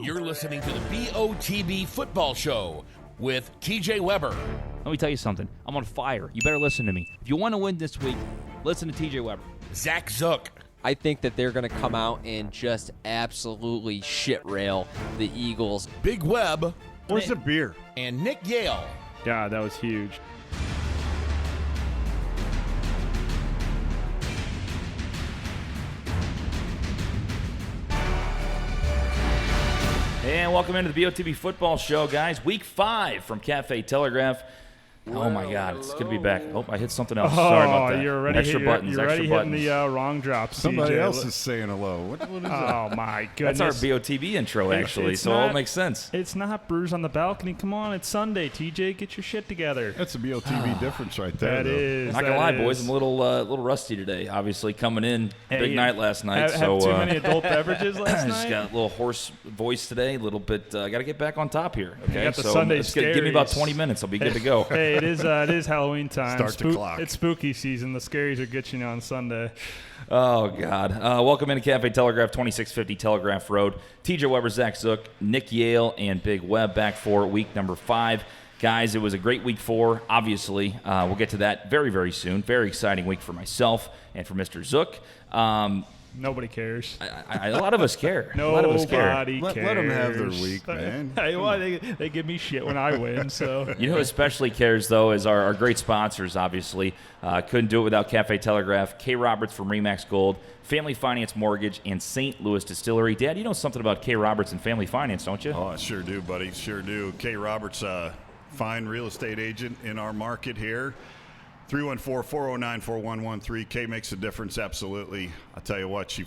You're listening to the BOTB Football Show with TJ Weber. Let me tell you something. I'm on fire. You better listen to me. If you want to win this week, listen to TJ Weber. Zach Zook. I think that they're going to come out and just absolutely shit rail the Eagles. Big Web. Where's the beer? And Nick Yale. God, that was huge. And welcome into the BOTB Football Show, guys. Week 5 from Cafe Telegraph. Oh, my God. It's going to be back. Oh, I hit something else. Sorry about that. You're already, extra buttons. You're already extra hitting buttons. the wrong drops. Somebody CJ. else is saying hello. What is that? Oh, my goodness. That's our BOTB intro, actually, it's so not- it all makes sense. It's not Brews on the Balcony. Come on, it's Sunday. TJ, get your shit together. That's a BOTB difference right there. That is. Not going to lie, boys. I'm a little rusty today. Obviously, coming in. Big night last night. Have too many adult beverages last Just night? got a little hoarse voice today. A little bit. Got to get back on top here. Okay, got the so Sunday give me about scaries. 20 minutes. I'll be good to go. Hey, it is Halloween time. Start the clock. It's spooky season. The scaries are getting you on Sunday. Oh, God. Welcome into Cafe Telegraph, 2650 Telegraph Road. TJ Weber, Zach Zook, Nick Yale, and Big Web back for week number 5. Guys, it was a great week 4, obviously. We'll get to that very, very soon. Very exciting week for myself and for Mr. Zook. Nobody cares. A lot of us care. A lot of us care. Nobody cares. Let them have their week, man. Hey, well, they give me shit when I win, so. You know who especially cares, though, is our great sponsors, obviously. Couldn't do it without Cafe Telegraph, K. Roberts from Remax Gold, Family Finance Mortgage, and St. Louis Distillery. Dad, you know something about K. Roberts and Family Finance, don't you? Oh, I sure do, buddy. Sure do. K. Roberts, fine real estate agent in our market here. 314-409-4113. Kay makes a difference, absolutely. I tell you what, she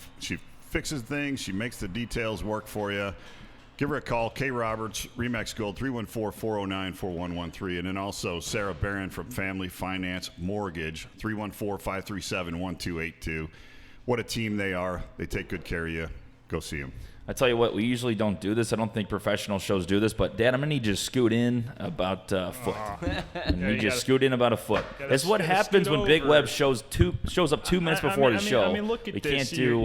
fixes things. She makes the details work for you. Give her a call, Kay Roberts, Remax Gold, 314-409-4113. And then also Sarah Barron from Family Finance Mortgage, 314-537-1282. What a team they are. They take good care of you. Go see them. I tell you what, we usually don't do this. I don't think professional shows do this, but Dad, I'm gonna need you to scoot in about a foot. I need you to scoot in about a foot. That's what happens when Big Web shows up 2 minutes before the show. I mean, look at we this. can't do.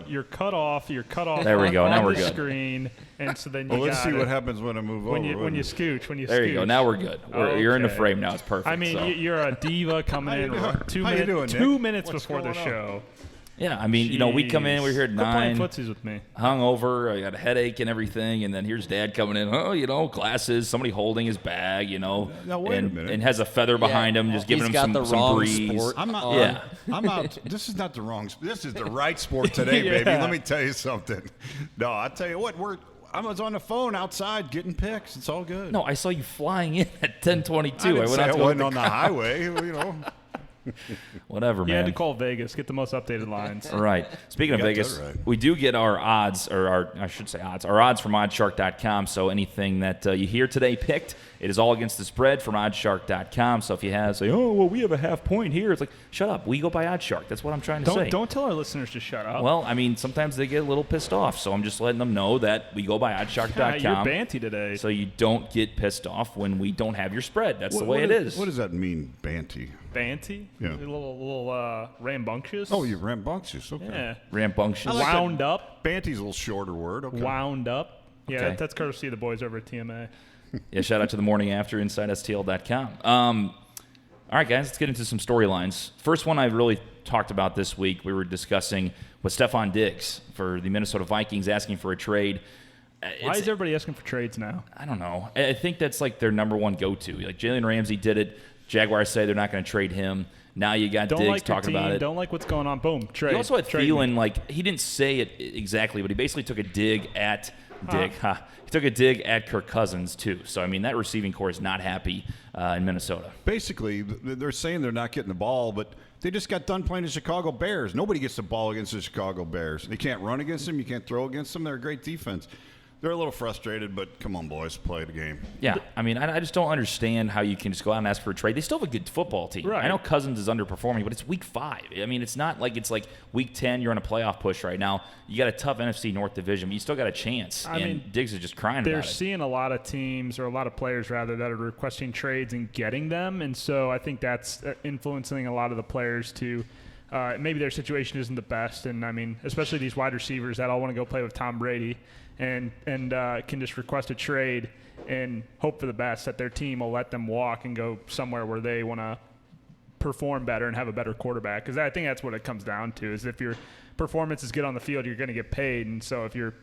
You're cut off. There we go. Now on we're the good. screen, and so then you Well, let's got see it. what happens when I move when over. you scooch. There you go. Now we're good. You're in the Okay. frame now. It's perfect. I mean, so. you're a diva coming in doing? 2 How you minutes, doing, Nick? minutes What's before the going on? show. Yeah, I mean, we come in, we're here at Quit playing 9, footsies with me. hungover, I got a headache and everything, and then here's Dad coming in, glasses, somebody holding his bag, Now, wait a minute. and has a feather behind him, just giving He's him got some the wrong breeze. sport. I'm not. Yeah. I'm not. This is not the wrong. This is the right sport today, Yeah. baby. Let me tell you something. No, I tell you what. I was on the phone outside getting picks. It's all good. No, I saw you flying in at 10:22. I didn't went say out I to go wasn't look on the highway. Whatever, You had to man. call Vegas, get the most updated lines. All right. Speaking of got that Vegas, right. we do get our odds, our odds from oddshark.com. So anything that you hear today picked, it is all against the spread from oddshark.com. So if you have, we have a half point here. It's like, shut up. We go by Oddshark. That's what I'm trying to say. Don't tell our listeners to shut up. Well, I mean, sometimes they get a little pissed off. So I'm just letting them know that we go by oddshark.com. You're banty today. So you don't get pissed off when we don't have your spread. That's the way it is. What does that mean, banty? Banty? Yeah. A little rambunctious? Oh, you're rambunctious. Okay. Yeah. Rambunctious. like Wound up. Banty's a little shorter word. Okay. Wound up. Yeah, Okay. that's courtesy of the boys over at TMA. Yeah, shout out to the morning after InsideSTL.com. All right, guys, let's get into some storylines. First one I really talked about this week, we were discussing with Stephon Diggs for the Minnesota Vikings asking for a trade. Why is everybody asking for trades now? I don't know. I think that's like their number one go-to. Like Jalen Ramsey did it. Jaguars say they're not going to trade him. Now you got Don't Diggs like your talking team. about it. Don't like what's going on. Boom. Trade. You also had Trade me. Thielen, like, he didn't say it exactly, but he basically took a dig at He took a dig at Kirk Cousins, too. So, I mean, that receiving core is not happy in Minnesota. Basically, they're saying they're not getting the ball, but they just got done playing the Chicago Bears. Nobody gets the ball against the Chicago Bears. They can't run against them. You can't throw against them. They're a great defense. They're a little frustrated, but come on, boys, play the game. Yeah, I mean, I just don't understand how you can just go out and ask for a trade. They still have a good football team. Right. I know Cousins is underperforming, but it's week 5. I mean, it's not like it's like week 10, you're on a playoff push right now. You got a tough NFC North division, but you still got a chance. I mean, Diggs is just crying They're about it. seeing a lot of teams, or a lot of players rather, that are requesting trades and getting them, and so I think that's influencing a lot of the players to maybe their situation isn't the best. And, I mean, especially these wide receivers that all want to go play with Tom Brady and can just request a trade and hope for the best that their team will let them walk and go somewhere where they want to perform better and have a better quarterback. Because I think that's what it comes down to, is if your performance is good on the field, you're going to get paid. And so if you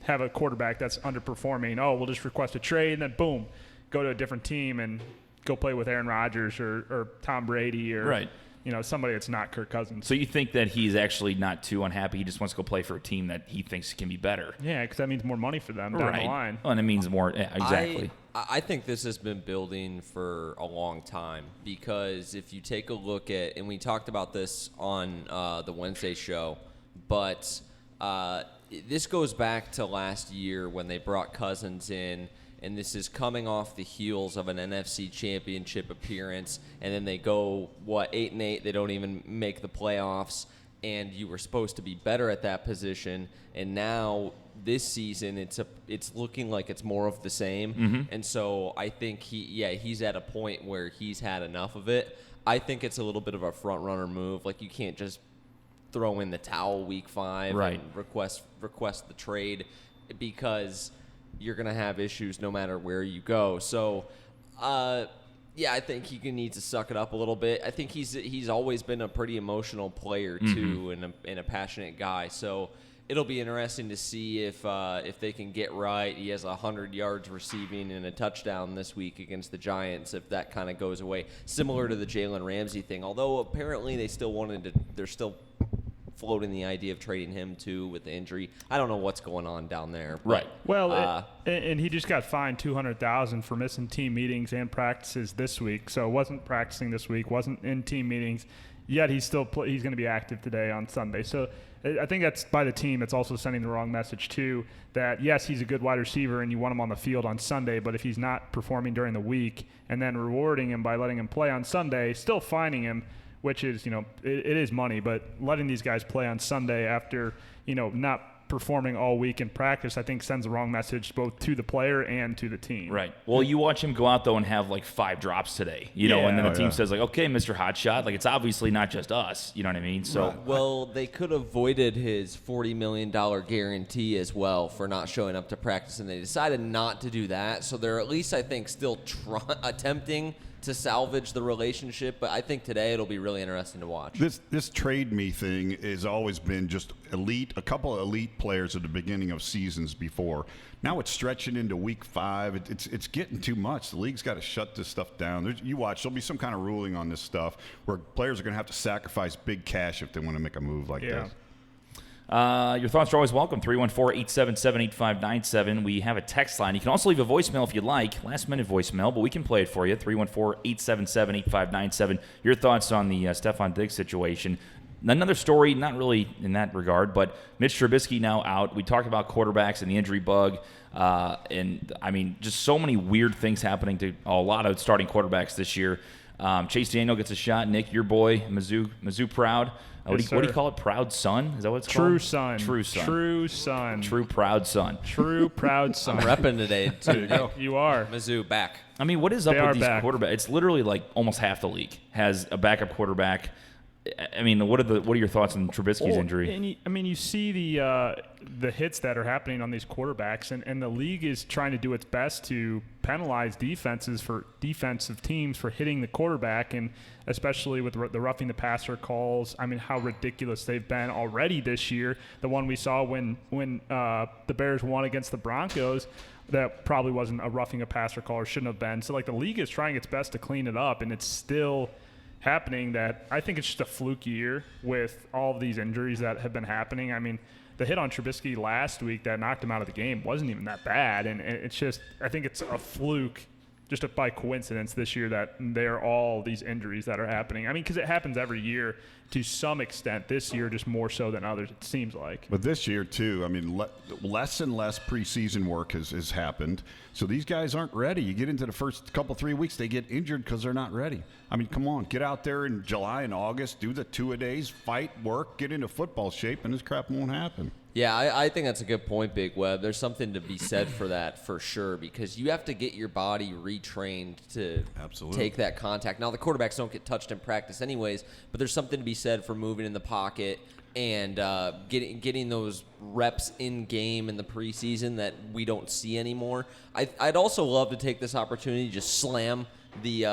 have a quarterback that's underperforming, we'll just request a trade and then boom, go to a different team and go play with Aaron Rodgers or Tom Brady or right. Somebody that's not Kirk Cousins. So you think that he's actually not too unhappy? He just wants to go play for a team that he thinks can be better. Yeah, because that means more money for them down the line. Well, and it means more. Yeah, exactly. I think this has been building for a long time, because if you take a look at, and we talked about this on the Wednesday show, but this goes back to last year when they brought Cousins in. And this is coming off the heels of an NFC Championship appearance, and then they go 8-8. They don't even make the playoffs, and you were supposed to be better at that position. And now this season, it's looking like it's more of the same. Mm-hmm. And so I think he's at a point where he's had enough of it. I think it's a little bit of a front runner move. Like, you can't just throw in the towel week 5 right. and request the trade, because you're going to have issues no matter where you go. So, I think he needs to suck it up a little bit. I think he's always been a pretty emotional player, too, and a passionate guy. So it'll be interesting to see if they can get right. He has 100 yards receiving and a touchdown this week against the Giants, if that kind of goes away. Similar to the Jalen Ramsey thing, although apparently they're still floating the idea of trading him too with the injury. I don't know what's going on down there. Right. Well, and he just got fined $200,000 for missing team meetings and practices this week. So wasn't practicing this week, wasn't in team meetings. Yet he's going to be active today on Sunday. So I think that's by the team. It's also sending the wrong message too. That yes, he's a good wide receiver and you want him on the field on Sunday, but if he's not performing during the week and then rewarding him by letting him play on Sunday, still fining him, which is, it is money, but letting these guys play on Sunday after, not performing all week in practice, I think sends the wrong message both to the player and to the team. Right. Well, you watch him go out, though, and have, 5 drops today, and then the team says, okay, Mr. Hotshot, it's obviously not just us, you know what I mean? So, well, they could have voided his $40 million guarantee as well for not showing up to practice, and they decided not to do that. So they're at least, I think, still attempting to salvage the relationship, but I think today it'll be really interesting to watch. This trade me thing has always been just a couple of elite players at the beginning of seasons before. Now it's stretching into week 5. It's getting too much. The league's got to shut this stuff down. You watch, there'll be some kind of ruling on this stuff where players are going to have to sacrifice big cash if they want to make a move like this. Your thoughts are always welcome. 314-877-8597. We have a text line. You can also leave a voicemail if you'd like. Last-minute voicemail, but we can play it for you. 314-877-8597. Your thoughts on the Stefon Diggs situation. Another story, not really in that regard, but Mitch Trubisky now out. We talked about quarterbacks and the injury bug. And, just so many weird things happening to a lot of starting quarterbacks this year. Chase Daniel gets a shot. Nick, your boy, Mizzou Proud. What do you call it? Proud son? Is that what it's True called? son. True son. True son. True proud son. True proud son. I'm repping today, too. You are. Mizzou back. What is up with these back. quarterbacks? It's literally almost half the league has a backup quarterback. What are your thoughts on Trubisky's injury? And you see the hits that are happening on these quarterbacks, and the league is trying to do its best to penalize defensive teams for hitting the quarterback, and especially with the roughing the passer calls. How ridiculous they've been already this year. The one we saw when the Bears won against the Broncos, that probably wasn't a roughing a passer call or shouldn't have been. So the league is trying its best to clean it up, and it's still happening. That I think it's just a fluke year with all of these injuries that have been happening. The hit on Trubisky last week that knocked him out of the game wasn't even that bad, and it's just, I think it's a fluke just by coincidence this year that there are all these injuries that are happening. Because it happens every year to some extent. This year just more so than others, it seems like. But this year too, less and less preseason work has happened. So these guys aren't ready. You get into the first 3 weeks, they get injured because they're not ready. Come on, get out there in July and August, do the 2-a-days, fight, work, get into football shape, and this crap won't happen. Yeah, I think that's a good point, Big Web. There's something to be said for that for sure, because you have to get your body retrained to take that contact. Now, the quarterbacks don't get touched in practice anyways, but there's something to be said for moving in the pocket and getting those reps in game in the preseason that we don't see anymore. I'd also love to take this opportunity to just slam the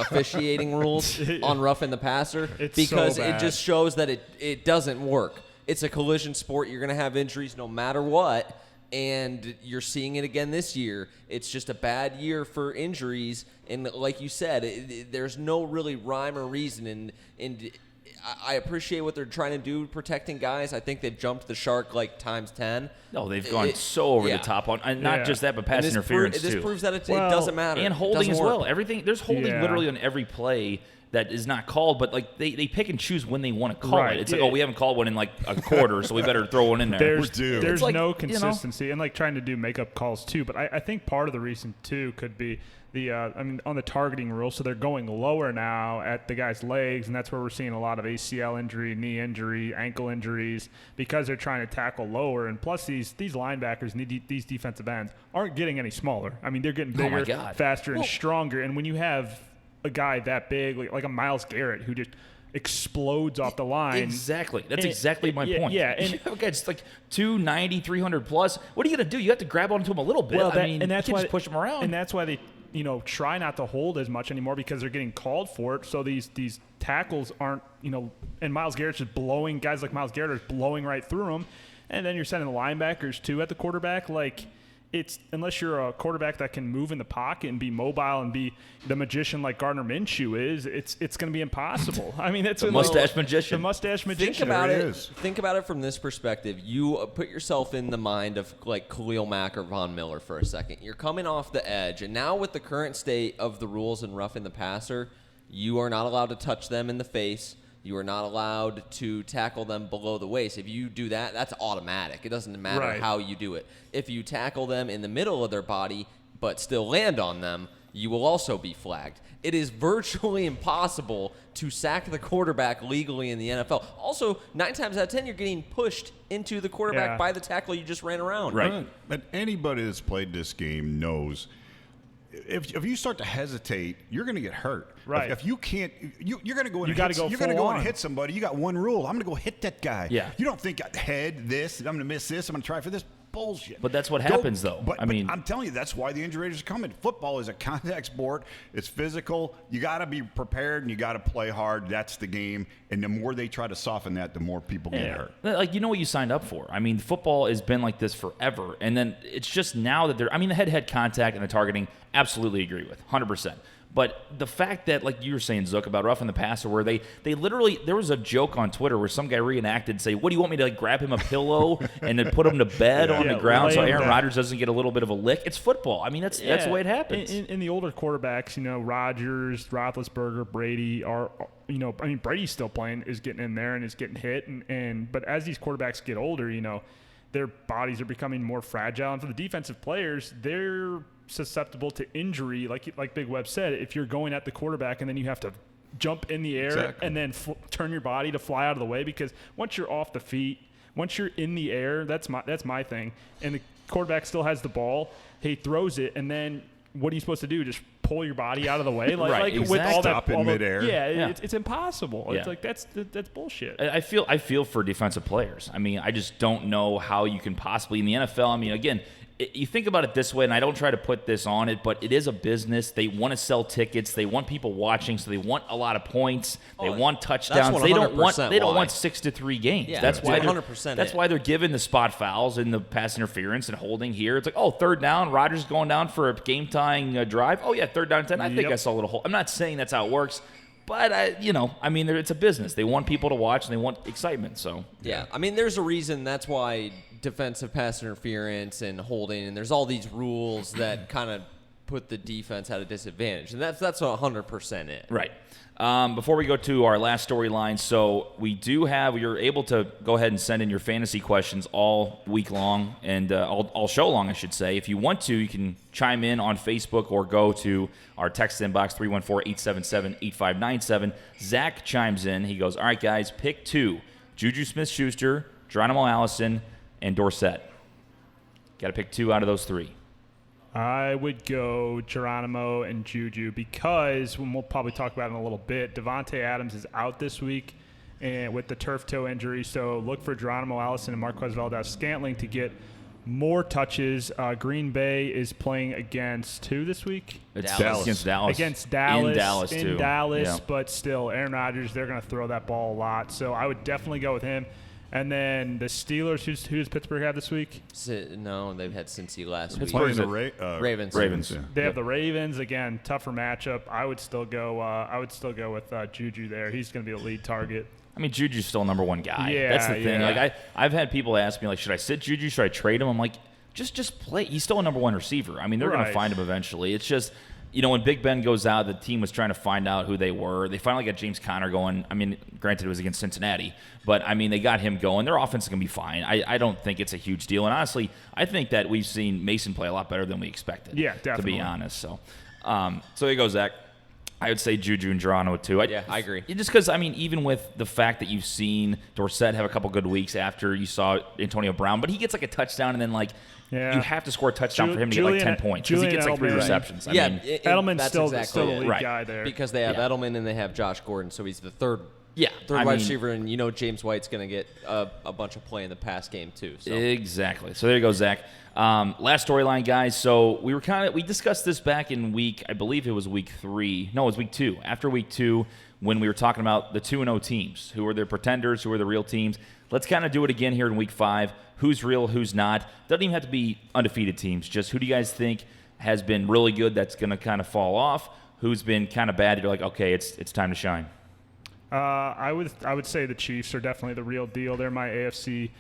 officiating rules on roughing the passer, because it just shows that it doesn't work. It's a collision sport. You're going to have injuries no matter what, and you're seeing it again this year. It's just a bad year for injuries, and like you said, there's no really rhyme or reason, and I appreciate what they're trying to do protecting guys. I think they've jumped the shark like times 10. No, they've gone so over the top on, and not just that, but pass interference too. This proves that it doesn't matter. And holding as well. Everything, there's holding literally on every play that is not called, but like they pick and choose when they want to call it. It's like, oh, we haven't called one in like a quarter, so we better throw one in there. There's like, no consistency, and like trying to do makeup calls too. But I think part of the reason too could be on the targeting rule. So they're going lower now at the guy's legs, and that's where we're seeing a lot of ACL injury, knee injury, ankle injuries, because they're trying to tackle lower. And plus, these linebackers and these defensive ends aren't getting any smaller. I mean, they're getting bigger, faster, and stronger. And when you have a guy that big, like a Myles Garrett, who just explodes off the line. Exactly. That's exactly my point. Yeah. And you have a guy just like 290, 300 plus. What are you going to do? You have to grab onto him a little bit. Well, and that's why just push him around. And that's why they try not to hold as much anymore, because they're getting called for it. So these tackles aren't, and Myles Garrett's just blowing, guys like Myles Garrett are blowing right through them. And then you're sending the linebackers too at the quarterback. Like, it's, unless you're a quarterback that can move in the pocket and be mobile and be the magician like Gardner Minshew is, it's going to be impossible. I mean, it's the mustache magician. The mustache magician. Think about it from this perspective. You put yourself in the mind of like Khalil Mack or Von Miller for a second. You're coming off the edge, and now with the current state of the rules in roughing the passer, you are not allowed to touch them in the face. You are not allowed to tackle them below the waist. If you do that, that's automatic. It doesn't matter how you do it. If you tackle them in the middle of their body but still land on them, you will also be flagged. It is virtually impossible to sack the quarterback legally in the NFL. Also, 9 times out of 10, you're getting pushed into the quarterback by the tackle you just ran around. Right. But anybody that's played this game knows if you start to hesitate, you're going to get hurt. Right. If you can't, you're going to go in. You're going to go and hit somebody. You got one rule. I'm going to go hit that guy. Yeah. You don't think head this. I'm going to miss this. I'm going to try for this. Bullshit. But that's what happens, though. But I'm telling you, that's why the injury rates are coming. Football is a contact sport. It's physical. You got to be prepared and you got to play hard. That's the game. And the more they try to soften that, the more people get hurt. Like, you know what you signed up for. I mean, football has been like this forever. And then it's just now that the head-to-head contact and the targeting, absolutely agree with, 100%. But the fact that, like you were saying, Zook, about roughing the passer, where they literally, there was a joke on Twitter where some guy reenacted, say, what do you want me to, like, grab him a pillow and then put him to bed on the ground so Aaron Rodgers doesn't get a little bit of a lick? It's football. I mean, that's the way it happens. In the older quarterbacks, Rodgers, Roethlisberger, Brady are, Brady's still playing, is getting in there and is getting hit. But as these quarterbacks get older, their bodies are becoming more fragile. And for the defensive players, they're susceptible to injury, like Big Web said. If you're going at the quarterback and then you have to jump in the air and then turn your body to fly out of the way, because once you're off the feet, once you're in the air, that's my thing. And the quarterback still has the ball. He throws it, and then what are you supposed to do? Just pull your body out of the way, with all Stop in midair. It's impossible. It's like that's bullshit. I feel for defensive players. I mean, I just don't know how you can possibly in the NFL. I mean, again, you think about it this way, and I don't try to put this on it, but it is a business. They want to sell tickets. They want people watching, so they want a lot of points. They want touchdowns. They don't want 6-3 games. Yeah, that's why 100%. That's why they're giving the spot fouls and the pass interference and holding here. It's like, oh, third down, Rodgers going down for a game-tying drive. Oh yeah, third down and 10. I think I saw a little hold. I'm not saying that's how it works. But, it's a business. They want people to watch, and they want excitement. So yeah, I mean, there's a reason. That's why defensive pass interference and holding, and there's all these rules that kind of put the defense at a disadvantage. And that's 100% it. Right. Before we go to our last storyline, so you're able to go ahead and send in your fantasy questions all week long and all show long, I should say. If you want to, you can chime in on Facebook or go to our text inbox, 314-877-8597. Zach chimes in. He goes, all right, guys, pick 2. Juju Smith-Schuster, Geronimo Allison, and Dorsett. Got to pick 2 out of those 3. I would go Geronimo and Juju because, when we'll probably talk about it in a little bit, Devontae Adams is out this week and with the turf toe injury. So look for Geronimo Allison and Marquez Valdes-Scantling to get more touches. Green Bay is playing against who this week? It's Dallas. against Dallas. Against Dallas. In Dallas, too. In Dallas, Yeah. but still, Aaron Rodgers, they're going to throw that ball a lot. So I would definitely go with him. And then the Steelers, who does Pittsburgh have this week? No, they've had Cincy last week. Playing the Ravens. Ravens. Yeah. They have the Ravens again, tougher matchup. I would still go with Juju there. He's going to be the lead target. I mean, Juju's still number 1 guy. Yeah, That's the thing. yeah. Like I've had people ask me, like, should I sit Juju? Should I trade him? I'm like, just play. He's still a number 1 receiver. I mean, they're going to Right. find him eventually. It's just, when Big Ben goes out, the team was trying to find out who they were. They finally got James Conner going. I mean, granted, it was against Cincinnati, but, I mean, they got him going. Their offense is going to be fine. I don't think it's a huge deal. And honestly, I think that we've seen Mason play a lot better than we expected. Yeah, To definitely. be honest. So there you go, Zach. I would say Juju and Geronimo too. Yeah, I agree. Just because, I mean, even with the fact that you've seen Dorsett have a couple good weeks after you saw Antonio Brown, but he gets like a touchdown and then you have to score a touchdown for him to get like 10 points because he Julian gets like 3 Edelman. receptions. I Yeah, mean, Edelman's that's still exactly the it. lead Right. guy there. Because they have Yeah. Edelman and they have Josh Gordon, so he's the third Yeah, third I wide mean- receiver, and James White's going to get a bunch of play in the pass game too. So. Exactly. So there you go, Zach. Last storyline, guys. So we discussed this back in I believe it was week 3. No, it was week 2. After week 2, when we were talking about the 2-0 teams, who are the pretenders, who are the real teams. Let's kind of do it again here in week 5. Who's real, who's not. Doesn't even have to be undefeated teams. Just who do you guys think has been really good that's going to kind of fall off? Who's been kind of bad? You're like, okay, it's time to shine. I would say the Chiefs are definitely the real deal. They're my AFC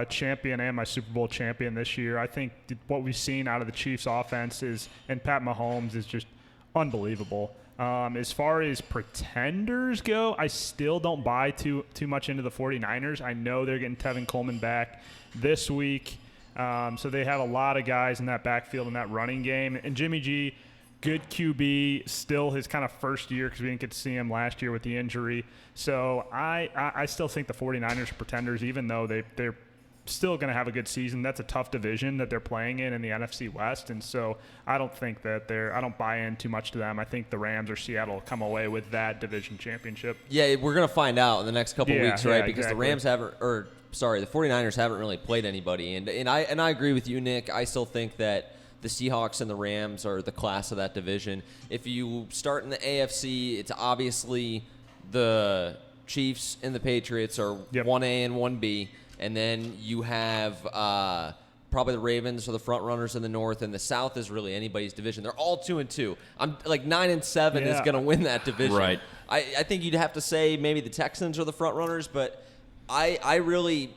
champion and my Super Bowl champion this year. I think what we've seen out of the Chiefs offense and Pat Mahomes is just unbelievable. As far as pretenders go, I still don't buy too much into the 49ers. I know they're getting Tevin Coleman back this week. So they have a lot of guys in that backfield in that running game. And Jimmy G, good QB, still his kind of first year because we didn't get to see him last year with the injury. So I still think the 49ers are pretenders, even though they're still going to have a good season. That's a tough division that they're playing in the NFC West. And so I don't think that I don't buy in too much to them. I think the Rams or Seattle will come away with that division championship. Yeah, we're going to find out in the next couple weeks, right? Yeah, Because exactly. the 49ers haven't really played anybody. And I agree with you, Nick. I still think that the Seahawks and the Rams are the class of that division. If you start in the AFC, it's obviously the Chiefs and the Patriots are Yep. 1A and 1B. And then you have probably the Ravens are the front runners in the North, and the South is really anybody's division. They're all 2-2. I'm like 9-7 is Yeah. going to win that division. Right. I think you'd have to say maybe the Texans are the front runners, but I really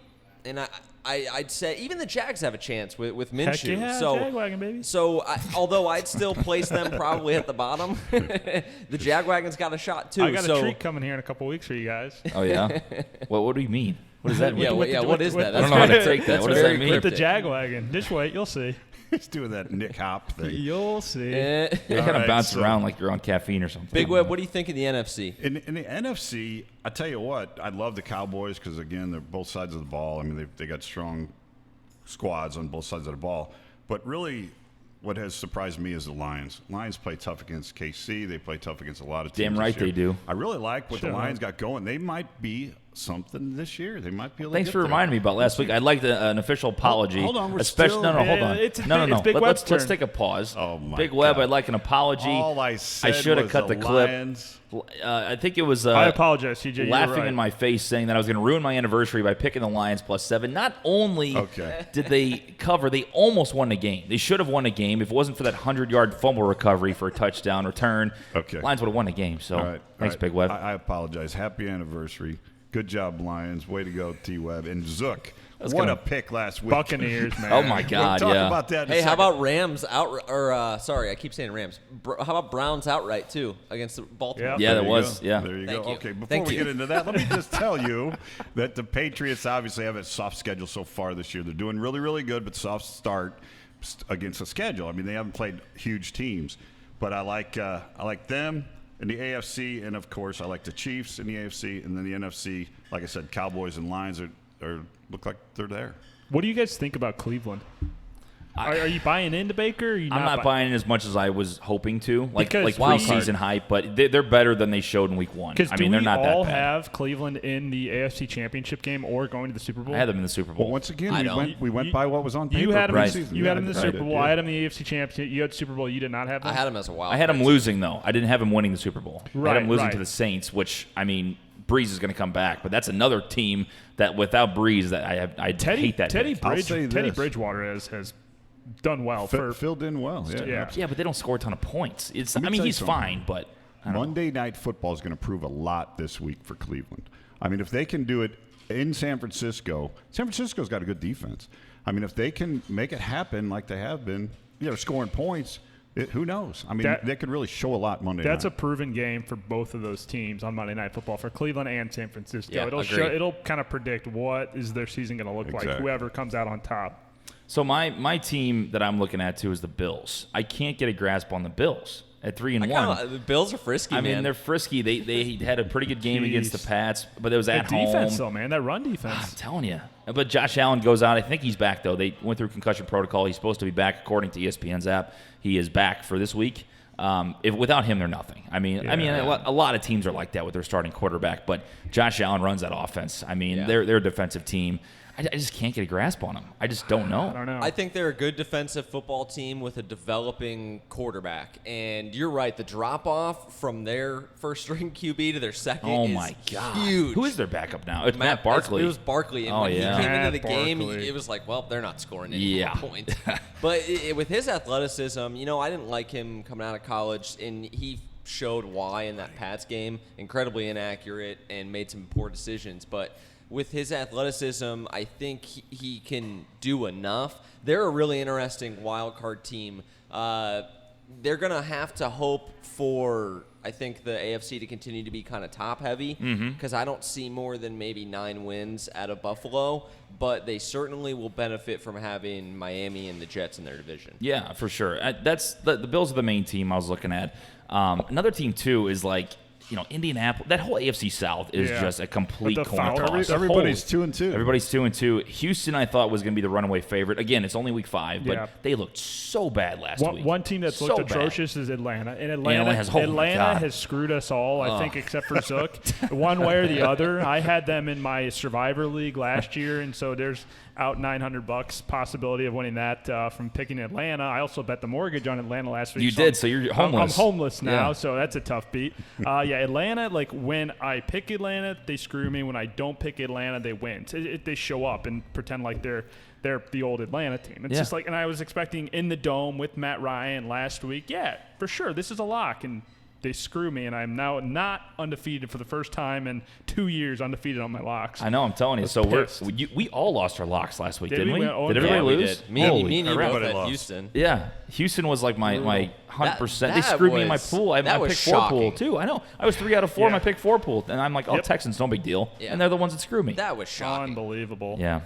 and I'd say even the Jags have a chance with Minshew. Heck yeah, so Jagwagon, baby. So although I'd still place them probably at the bottom, the Jagwagon's got a shot too. I got so a treat coming here in a couple weeks for you guys. Oh, yeah? What do you mean? What does that mean? what is that? I don't know how to take that. That's What does that very mean? With the cryptic. Jagwagon. Just wait, you'll see. He's doing that Nick Hop thing. You'll see. You kind All of right, bounce so- around like you're on caffeine or something. Big Web, what do you think of the NFC? In the NFC, I tell you what, I love the Cowboys because, again, they're both sides of the ball. I mean, they got strong squads on both sides of the ball. But really, what has surprised me is the Lions. Lions play tough against KC. They play tough against a lot of teams. Damn this right year. they do. I really like what Sure. the Lions got going. They might be something this year. They might be able to Thanks get for there. reminding me about last week. I'd like an official apology. Hold on, we're especially still- no, hold Yeah, on. it's No. Big Web's Let's turn. take a pause. Oh, my Big Web, God. I'd like an apology. All I said should have was cut the Lions. clip. I think it was I apologize, CJ. You're laughing right. in my face saying that I was going to ruin my anniversary by picking the Lions +7. Not only Okay. did they cover, they almost won the game. They should have won the game. If it wasn't for that 100-yard fumble recovery for a touchdown return, Okay. Lions would have won the game. So All right. thanks, All right. Big Web. I apologize. Happy anniversary. Good job, Lions. Way to go, T-Web. And Zook. What gonna- a pick last week. Buccaneers, man. Oh, my We'll God, talk yeah. about that in a Hey, how second. about Rams sorry, I keep saying Rams. How about Browns outright too against the Baltimore? Yep. Yeah, There that you was, go. yeah. There you Thank go. you. Okay, before Thank we you. get into that, let me just tell you that the Patriots obviously have a soft schedule so far this year. They're doing really, really good, but soft start against the schedule. I mean, they haven't played huge teams, but I like them in the AFC, and of course, I like the Chiefs in the AFC, and then the NFC. Like I said, Cowboys and Lions are look like they're there. What do you guys think about Cleveland? Are you buying into Baker? Or are you I'm not buying in as much as I was hoping to, like Because preseason hype, but they're better than they showed in week 1. Because I mean, they're not that all bad. have Cleveland in the AFC Championship game or going to the Super Bowl? I had them in the Super Bowl. Well, once again, I don't. we went by what was on paper. You had them. Right. You had them in the Yeah, Super I Bowl. did. I had them in the AFC Championship. You had Super Bowl. You did not have them. I had him as a wild. I had them card. losing, though. I didn't have them winning the Super Bowl. I had Right, them losing right. to the Saints, which, I mean, Breeze is going to come back, but that's another team that without Breeze, that I hate that Teddy pick. I'll say Teddy this. Bridgewater has done well for filled in well. Yeah, Yeah. absolutely. Yeah, but they don't score a ton of points. me I tell mean, you he's something. fine, but I don't know. Monday Night Football is going to prove a lot this week for Cleveland. I mean, if they can do it in San Francisco's got a good defense. I mean, if they can make it happen like they have been, they're scoring points. Who knows? I mean, they could really show a lot Monday That's a night. proven game for both of those teams on Monday Night Football for Cleveland and San Francisco. Yeah, it'll agreed. it'll kind of predict what is their season going to look like. Exactly. Whoever comes out on top. So my team that I'm looking at too is the Bills. I can't get a grasp on the Bills at 3-1. The Bills are frisky, I mean, man. they're frisky. They had a pretty good game against the Jeez. Pats, but it was That at home. defense, though, man, that run I'm defense. telling you. But Josh Allen goes out. I think he's back, though. They went through concussion protocol. He's supposed to be back, according to ESPN's app. He is back for this week. If without him, they're nothing. I mean, a lot of teams are like that with their starting quarterback. But Josh Allen runs that offense. I mean, Yeah. they're a defensive team. I just can't get a grasp on them. I just don't know. I don't know. I think they're a good defensive football team with a developing quarterback. And you're right, the drop off from their first string QB to their second Oh is my God! huge. Who is their backup now? It's Matt Barkley. It was Barkley, and Oh, when yeah. he came into Matt the game, Barkley. it was like, well, they're not scoring any Yeah. more points. But with his athleticism, I didn't like him coming out of college, and he showed why in that Pats game. Incredibly inaccurate and made some poor decisions, but with his athleticism, I think he can do enough. They're a really interesting wild card team. They're going to have to hope for, I think, the AFC to continue to be kind of top-heavy because I don't see more than maybe 9 wins out of Buffalo, but they certainly will benefit from having Miami and the Jets in their division. Yeah, for sure. That's the Bills are the main team I was looking at. Another team too is like Indianapolis. That whole AFC South is Yeah. just a complete But the coin Fowler- toss. Everybody's 2-2. Everybody's 2-2. Houston, I thought, was going to be the runaway favorite. Again, it's only week 5, but Yeah. they looked so bad last week. One team that's So looked bad. atrocious is Atlanta. And Atlanta has- oh my God. has screwed us all, I think, except for Zook. One way or the other. I had them in my Survivor League last year, and so there's out $900 possibility of winning that from picking Atlanta. I also bet the mortgage on Atlanta last week. You did, so you're homeless. I'm homeless now, Yeah. so that's a tough beat. Atlanta, like when I pick Atlanta, they screw me. When I don't pick Atlanta, they win. They show up and pretend like they're the old Atlanta team. It's Yeah. just like, and I was expecting in the Dome with Matt Ryan last week. Yeah, for sure, this is a lock, and they screw me, and I'm now not undefeated for the first time in 2 years, undefeated on my locks. I know, I'm telling you. was So pissed. we all lost our locks last week, Did didn't we? we? Oh, Did yeah, everybody we lose? did. Me Holy and you both everybody at lost. Houston. Yeah, Houston was like my 100%. They That screwed me in my was- pool. I that was picked 4 pool shocking. too. I know. I was 3 out of 4 in my Yeah. pick 4 pool, and I'm like, oh, Yep. Texans, no big deal. Yeah. And they're the ones that screw me. That was shocking. Unbelievable. Yeah.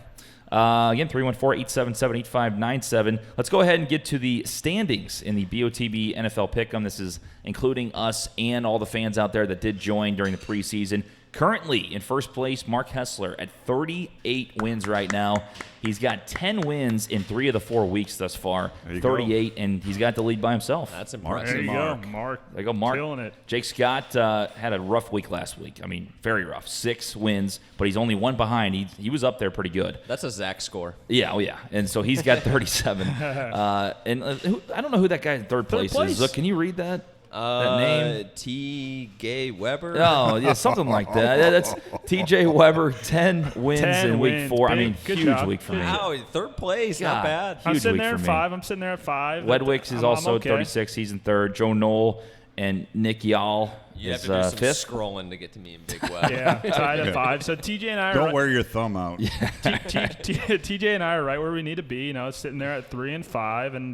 Again, 314-877-8597. Let's go ahead and get to the standings in the BOTB NFL Pick'em. This is including us and all the fans out there that did join during the preseason. Currently in first place, Mark Hessler at 38 wins right now. He's got 10 wins in 3 of the 4 weeks thus far. There you 38, and he's got the lead by himself. That's There impressive. you Mark. go, Mark. There you go, Mark. Killing it. Jake Scott had a rough week last week. I mean, very rough. 6 wins, but he's only 1 behind. He was up there pretty good. That's a Zach score. Yeah, oh yeah. And so he's got 37. I don't know who that guy in third place place. is. Look, can you read that? That name? T. Gay Weber. Oh, yeah, something like that. Yeah, that's TJ Weber, 10 wins 10 in week wins. 4. I Big- mean, good huge job. week for me. Wow, third place. God. Not bad. I'm Huge sitting week there for at me. 5. I'm sitting there at 5. Wedwicks is I'm also okay. 36. He's in third. Joe Knoll and Nick Yall You have is to do some fifth. scrolling to get to me in Big Web. Yeah, tied at 5. So TJ and I are Don't wear your thumb out. TJ and I are right where we need to be. Sitting there at 3 and 5, and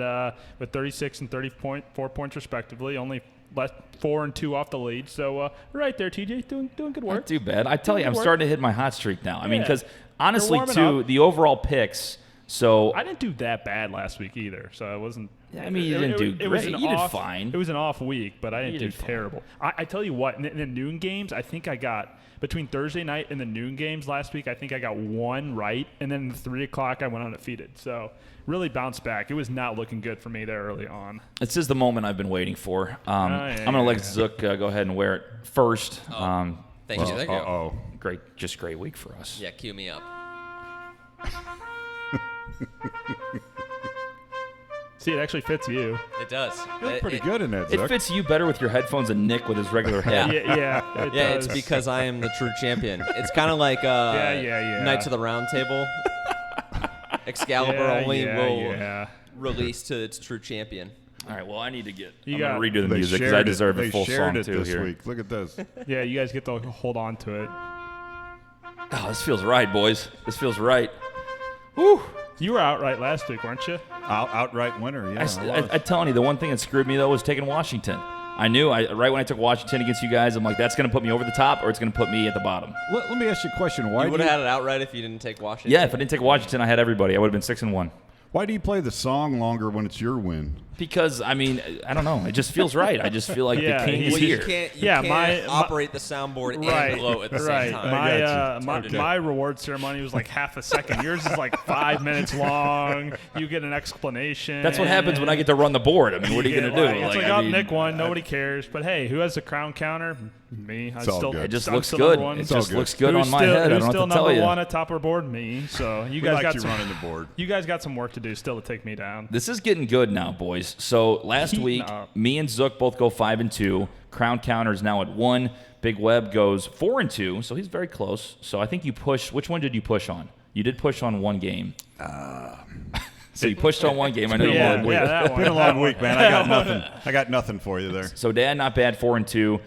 with 36 and 34 points respectively, only left 4 and 2 off the lead. So right there, TJ, doing good work. Not too bad. I tell you, I'm Good work. starting to hit my hot streak now. I mean, Yeah. because honestly, You're warming too, up. the overall picks, So I didn't do that bad last week either, so I wasn't. I mean, you didn't do It was great. an You did off, fine. It was an off week, but I didn't You do did fine. terrible. I tell you what, in the noon games, I think I got between Thursday night and the noon games last week. I think I got one right, and then 3 o'clock I went undefeated. So really bounced back. It was not looking good for me there early on. this is the moment I've been waiting for. yeah, I'm going to let Zook go ahead and wear it first. Thank you. Thank you. Uh-oh. Great week for us. Yeah, cue me up. See, it actually fits you. It does. You look pretty good in that, It Zuck. fits you better with your headphones than Nick with his regular head. Yeah, it Yeah, does. it's because I am the true champion. It's kind of like yeah. Knights of the Round Table. Excalibur only will release to its true champion. All right, well, I need to get You I'm gonna got- redo the They music because shared I it- deserve they a full shared song it too this here. week. Look at this. Yeah, you guys get to hold on to it. Oh, this feels right, boys. This feels right. Woo! You were outright last week, weren't you? Outright winner, yeah. I'm telling you, the one thing that screwed me though was taking Washington. I knew right when I took Washington against you guys, I'm like, that's going to put me over the top or it's going to put me at the bottom. Let me ask you a question. Why You do would you, have had it outright if you didn't take Washington. Yeah, if I didn't take Washington, I had everybody. I would have been 6-1. why do you play the song longer when it's your win? Because I mean, I don't know. It just feels right. I just feel like Yeah, the king is Well, here. you can't Yeah, my, my- operate the soundboard and gloat at the right. same time. I got you. My Okay. my reward ceremony was like half a second. Yours is like 5 minutes long. You get an explanation. That's what happens when I get to run the board. I mean, what are you going to do? It's like, I oh, mean, Nick won. Nobody cares. But hey, who has the crown counter? Me. It's all good. It just I'm looks still good. number one. It It's all just good. looks good Who's on my still, head. I who's don't still have to tell number you. one at top of the board? Me. So you We guys like got you some. running the board. You guys got some work to do still to take me down. This is getting good now, boys. So last Heating week, up. me and Zook both go 5-2. Crown counter is now at 1. Big Web goes 4-2, so he's very close. So I think you pushed. Which one did you push on? You did push on one game. So you pushed on one game. I know you Yeah, did. yeah, that one. Been a long week, man. I got nothing. I got nothing for you there. So Dad, not bad, 4-2.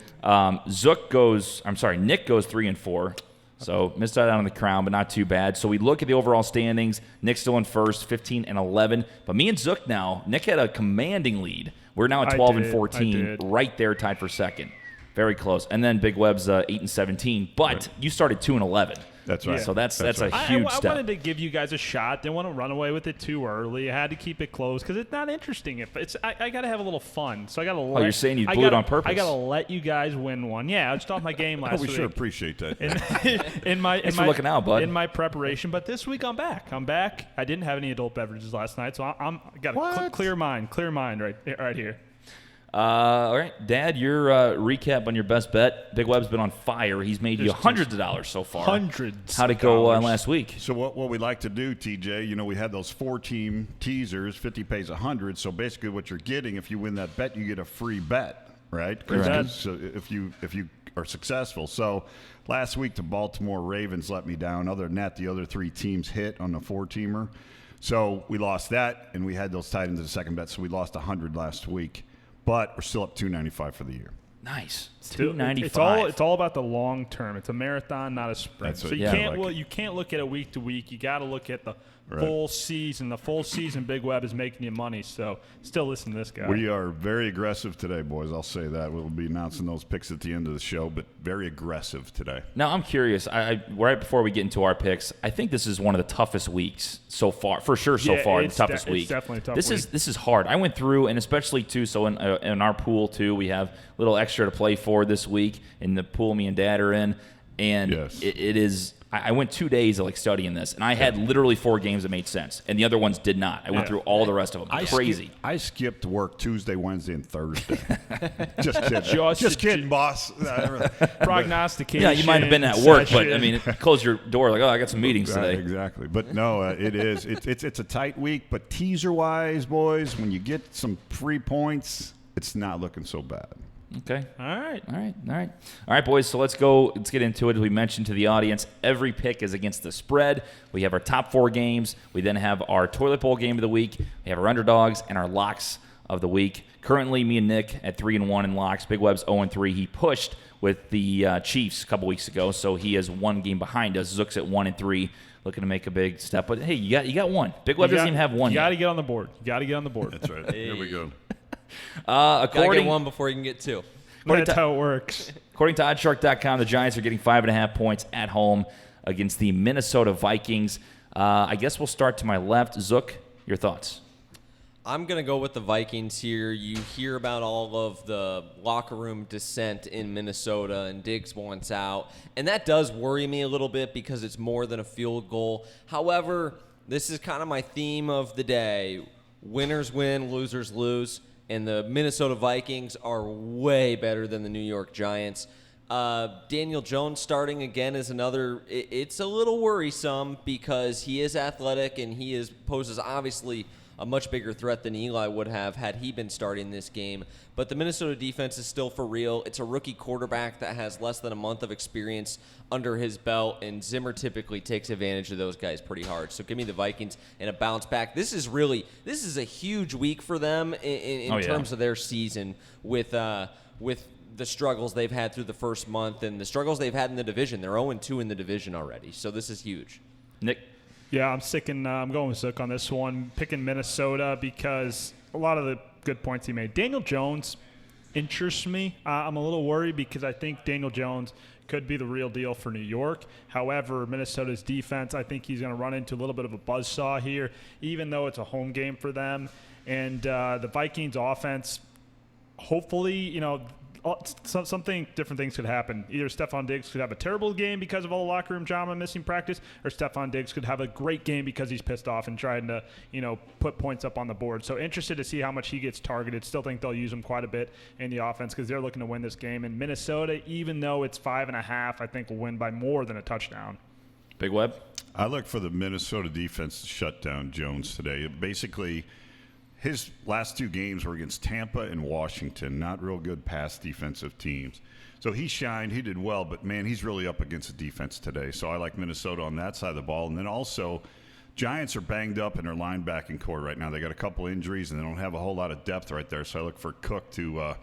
Nick goes 3-4. So missed out on the crown, but not too bad. So we look at the overall standings. Nick's still in first, 15-11. But me and Zook now, Nick had a commanding lead. We're now at I 12-14, did. right there, tied for second. Very close. And then Big Web's 8-17. But you started 2-11. That's right. So that's That's a right. huge I step. wanted to give you guys a shot. Didn't want to run away with it too early. I had to keep it close because it's not interesting. If it's, I got to have a little fun. So I got to. Oh, you're saying you blew it on purpose? I got to let you guys win one. Yeah, I just off my game last we week. sure appreciate that. Thanks for looking out, bud. In my preparation, but this week I'm back. I didn't have any adult beverages last night, so I got a clear mind. Clear mind right here. All right, Dad, your recap on your best bet. Big Web's been on fire. He's made you hundreds of dollars so far. Hundreds. How'd it go last week? So what we like to do, TJ, we had those 4-team teasers. 50 pays 100. So basically, what you're getting, if you win that bet, you get a free bet, right? Right. So if you are successful. So last week, the Baltimore Ravens let me down. Other than that, the other 3 teams hit on the 4-teamer. So we lost that, and we had those tied into the second bet. So we lost 100 last week, but we're still up 295 for the year. Nice. Still, $295. It's all about the long term. It's a marathon, not a sprint. That's So what- you yeah, can't like it. you can't look at it week to week. You got to look at the Right. full season. The full season, Big Web is making you money. So still listen to this guy. We are very aggressive today, boys. I'll say that. We'll be announcing those picks at the end of the show, but very aggressive today. Now, I'm curious. Right before we get into our picks, I think this is one of the toughest weeks so far. For sure, so Yeah, far, the it's toughest it's week. definitely a tough This week. is hard. I went through, and especially, too, so in our pool, too, we have a little extra to play for this week in the pool me and Dad are in. And Yes. it is – I went 2 days of studying this, and I had literally 4 games that made sense, and the other ones did not. I went Yeah. through all the rest of them. Crazy. I skipped work Tuesday, Wednesday, and Thursday. Just kidding. Just Just kidding, boss. Prognostication. Yeah, you might have been at work, but, I session. mean, close your door like, oh, I got some meetings Right, today. exactly. But no, it is. It's a tight week. But teaser-wise, boys, when you get some free points, it's not looking so bad. Okay. All right. All right, boys. So let's go. Let's get into it. As we mentioned to the audience, every pick is against the spread. We have our top 4 games. We then have our toilet bowl game of the week. We have our underdogs and our locks of the week. Currently, me and Nick at 3-1 in locks. Big Web's 0-3. He pushed with the Chiefs a couple weeks ago, so he has 1 game behind us. Zook's at 1-3, looking to make a big step. But hey, you got one. Big Web doesn't even have one You yet. got to get on the board. You got to get on the board. That's right. Here we go. Gotta According get 1 before you can get 2. That's how it works. According to Oddshark.com, the Giants are getting 5.5 points at home against the Minnesota Vikings. I guess we'll start to my left. Zook, your thoughts? I'm going to go with the Vikings here. You hear about all of the locker room dissent in Minnesota, and Diggs wants out. And that does worry me a little bit because it's more than a field goal. However, this is kind of my theme of the day. Winners win, losers lose. And the Minnesota Vikings are way better than the New York Giants. Daniel Jones starting again is another. It's a little worrisome because he is athletic and he poses obviously a much bigger threat than Eli would have had he been starting this game. But the Minnesota defense is still for real. It's a rookie quarterback that has less than a month of experience under his belt, and Zimmer typically takes advantage of those guys pretty hard. So give me the Vikings and a bounce back. This is a huge week for them in terms of their season with the struggles they've had through the first month and the struggles they've had in the division. They're 0-2 in the division already, so this is huge. Nick? Yeah, I'm going with Zook on this one, picking Minnesota because a lot of the good points he made. Daniel Jones interests me. I'm a little worried because I think Daniel Jones could be the real deal for New York. However, Minnesota's defense, I think he's going to run into a little bit of a buzzsaw here, even though it's a home game for them. And the Vikings offense, hopefully, different things could happen. Either Stephon Diggs could have a terrible game because of all the locker room drama, missing practice, or Stephon Diggs could have a great game because he's pissed off and trying to, put points up on the board. So interested to see how much he gets targeted. Still think they'll use him quite a bit in the offense because they're looking to win this game. And Minnesota, even though it's 5.5, I think will win by more than a touchdown. Big Web? I look for the Minnesota defense to shut down Jones today. Basically, his last two games were against Tampa and Washington, not real good pass defensive teams. So he shined. He did well, but, man, he's really up against the defense today. So I like Minnesota on that side of the ball. And then also, Giants are banged up in their linebacking core right now. They got a couple injuries, and they don't have a whole lot of depth right there. So I look for Cook to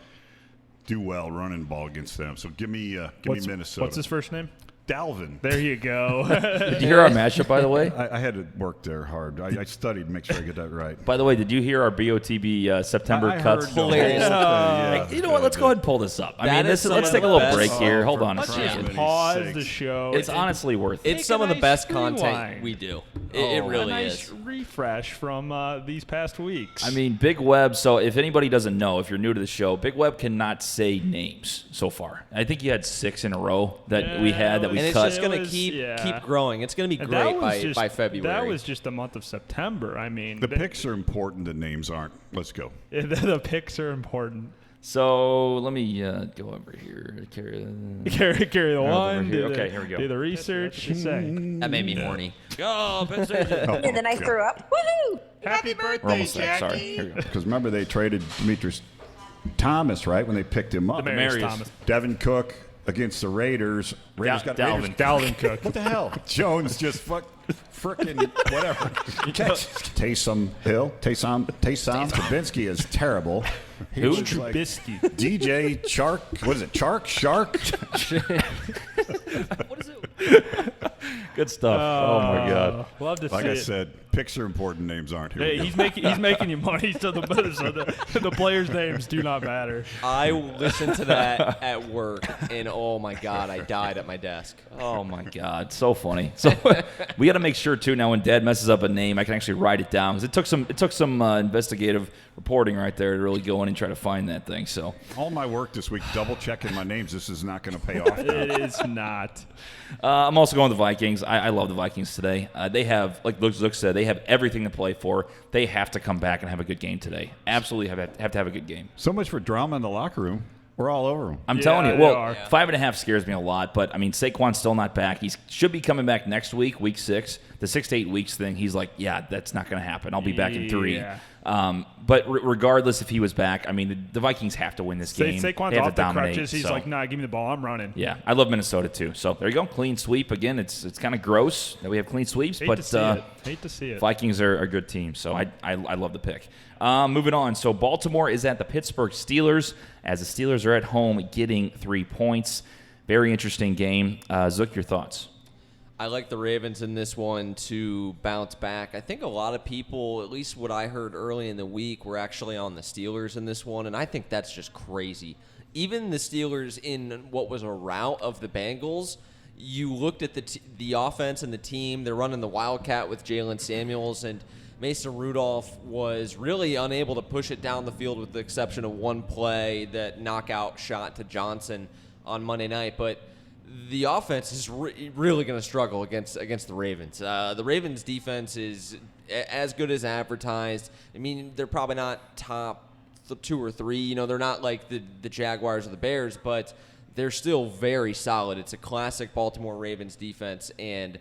do well running ball against them. So give me Minnesota. What's his first name? Dalvin. There you go. Did you hear our matchup, by the way? I had to work there hard. I studied to make sure I get that right. By the way, did you hear our BOTB September I cuts? heard the whole thing, yeah. You know what? Let's go ahead and pull this up. I mean, Let's let's take a little break best. here. Hold on a Let's second. just Pause the show. It's honestly worth it. It's some of the nice best rewind. content we do. It really a nice is. refresh from these past weeks. I mean, Big Web, so if anybody doesn't know, if you're new to the show, Big Web cannot say names so far. I think you had 6 in a row that we had that we And it's cut. just going to keep growing. It's going to be And that great was by February. That was just the month of September. I mean, The picks are important. The names aren't. Let's go. the picks are important. So let me go over here. Carry Carry the one. here. Okay, here we go. Do the research. that made me horny. Go, Penn State. And then I threw up. Woohoo! Happy We're birthday, almost there. Sorry. Here we go. Because remember, they traded Demetrius Thomas, right, when they picked him up. Demarius Demarius. Thomas. Devin Cook against the Raiders. Raiders got Dalvin. Dalvin Cook. What the hell? Jones just frickin' whatever. Taysom Hill. Taysom Trubisky is terrible. Who? He's like Trubisky. DJ Chark. What is it? Shark? What is it? Good stuff. Oh my God. Love to Like see I it. said, picks are important. Names aren't. Here we Hey, go. he's making you money, so the players' names do not matter. I listened to that at work, and oh my God, I died at my desk. Oh my God, so funny. So we got to make sure too. Now, when Dad messes up a name, I can actually write it down because it took some investigative reporting right there to really go in and try to find that thing. So All my work this week, double checking my names. This is not going to pay off. It is not. I'm also going with the Vikings. I love the Vikings today. They have, like Zook said, they have everything to play for. They have to come back and have a good game today. Absolutely have to have a good game. So much for drama in the locker room. We're all over them. I'm Yeah, telling you. they Well, are. 5.5 scares me a lot, but I mean, Saquon's still not back. He should be coming back next week, week 6. The 6 to 8 weeks thing, he's like, yeah, that's not going to happen. I'll be back in 3. Yeah. But regardless if he was back, I mean, the Vikings have to win this game. Saquon's They have off to the dominate. crutches. He's so. like, nah, give me the ball. I'm running. Yeah, I love Minnesota too. So there you go, clean sweep again. It's kind of gross that we have clean sweeps, Hate but to see it. Hate to see it. Vikings are a good team, so I love the pick. Moving on, so Baltimore is at the Pittsburgh Steelers as the Steelers are at home getting 3 points. Very interesting game. Zook, your thoughts? I like the Ravens in this one to bounce back. I think a lot of people, at least what I heard early in the week, were actually on the Steelers in this one, and I think that's just crazy. Even the Steelers in what was a rout of the Bengals, you looked at the offense and the team. They're running the Wildcat with Jalen Samuels, and Mason Rudolph was really unable to push it down the field with the exception of one play, that knockout shot to Johnson on Monday night. But the offense is really going to struggle against the Ravens. The Ravens' defense is as good as advertised. I mean, they're probably not top 2 or 3. You know, they're not like the Jaguars or the Bears, but they're still very solid. It's a classic Baltimore Ravens defense, and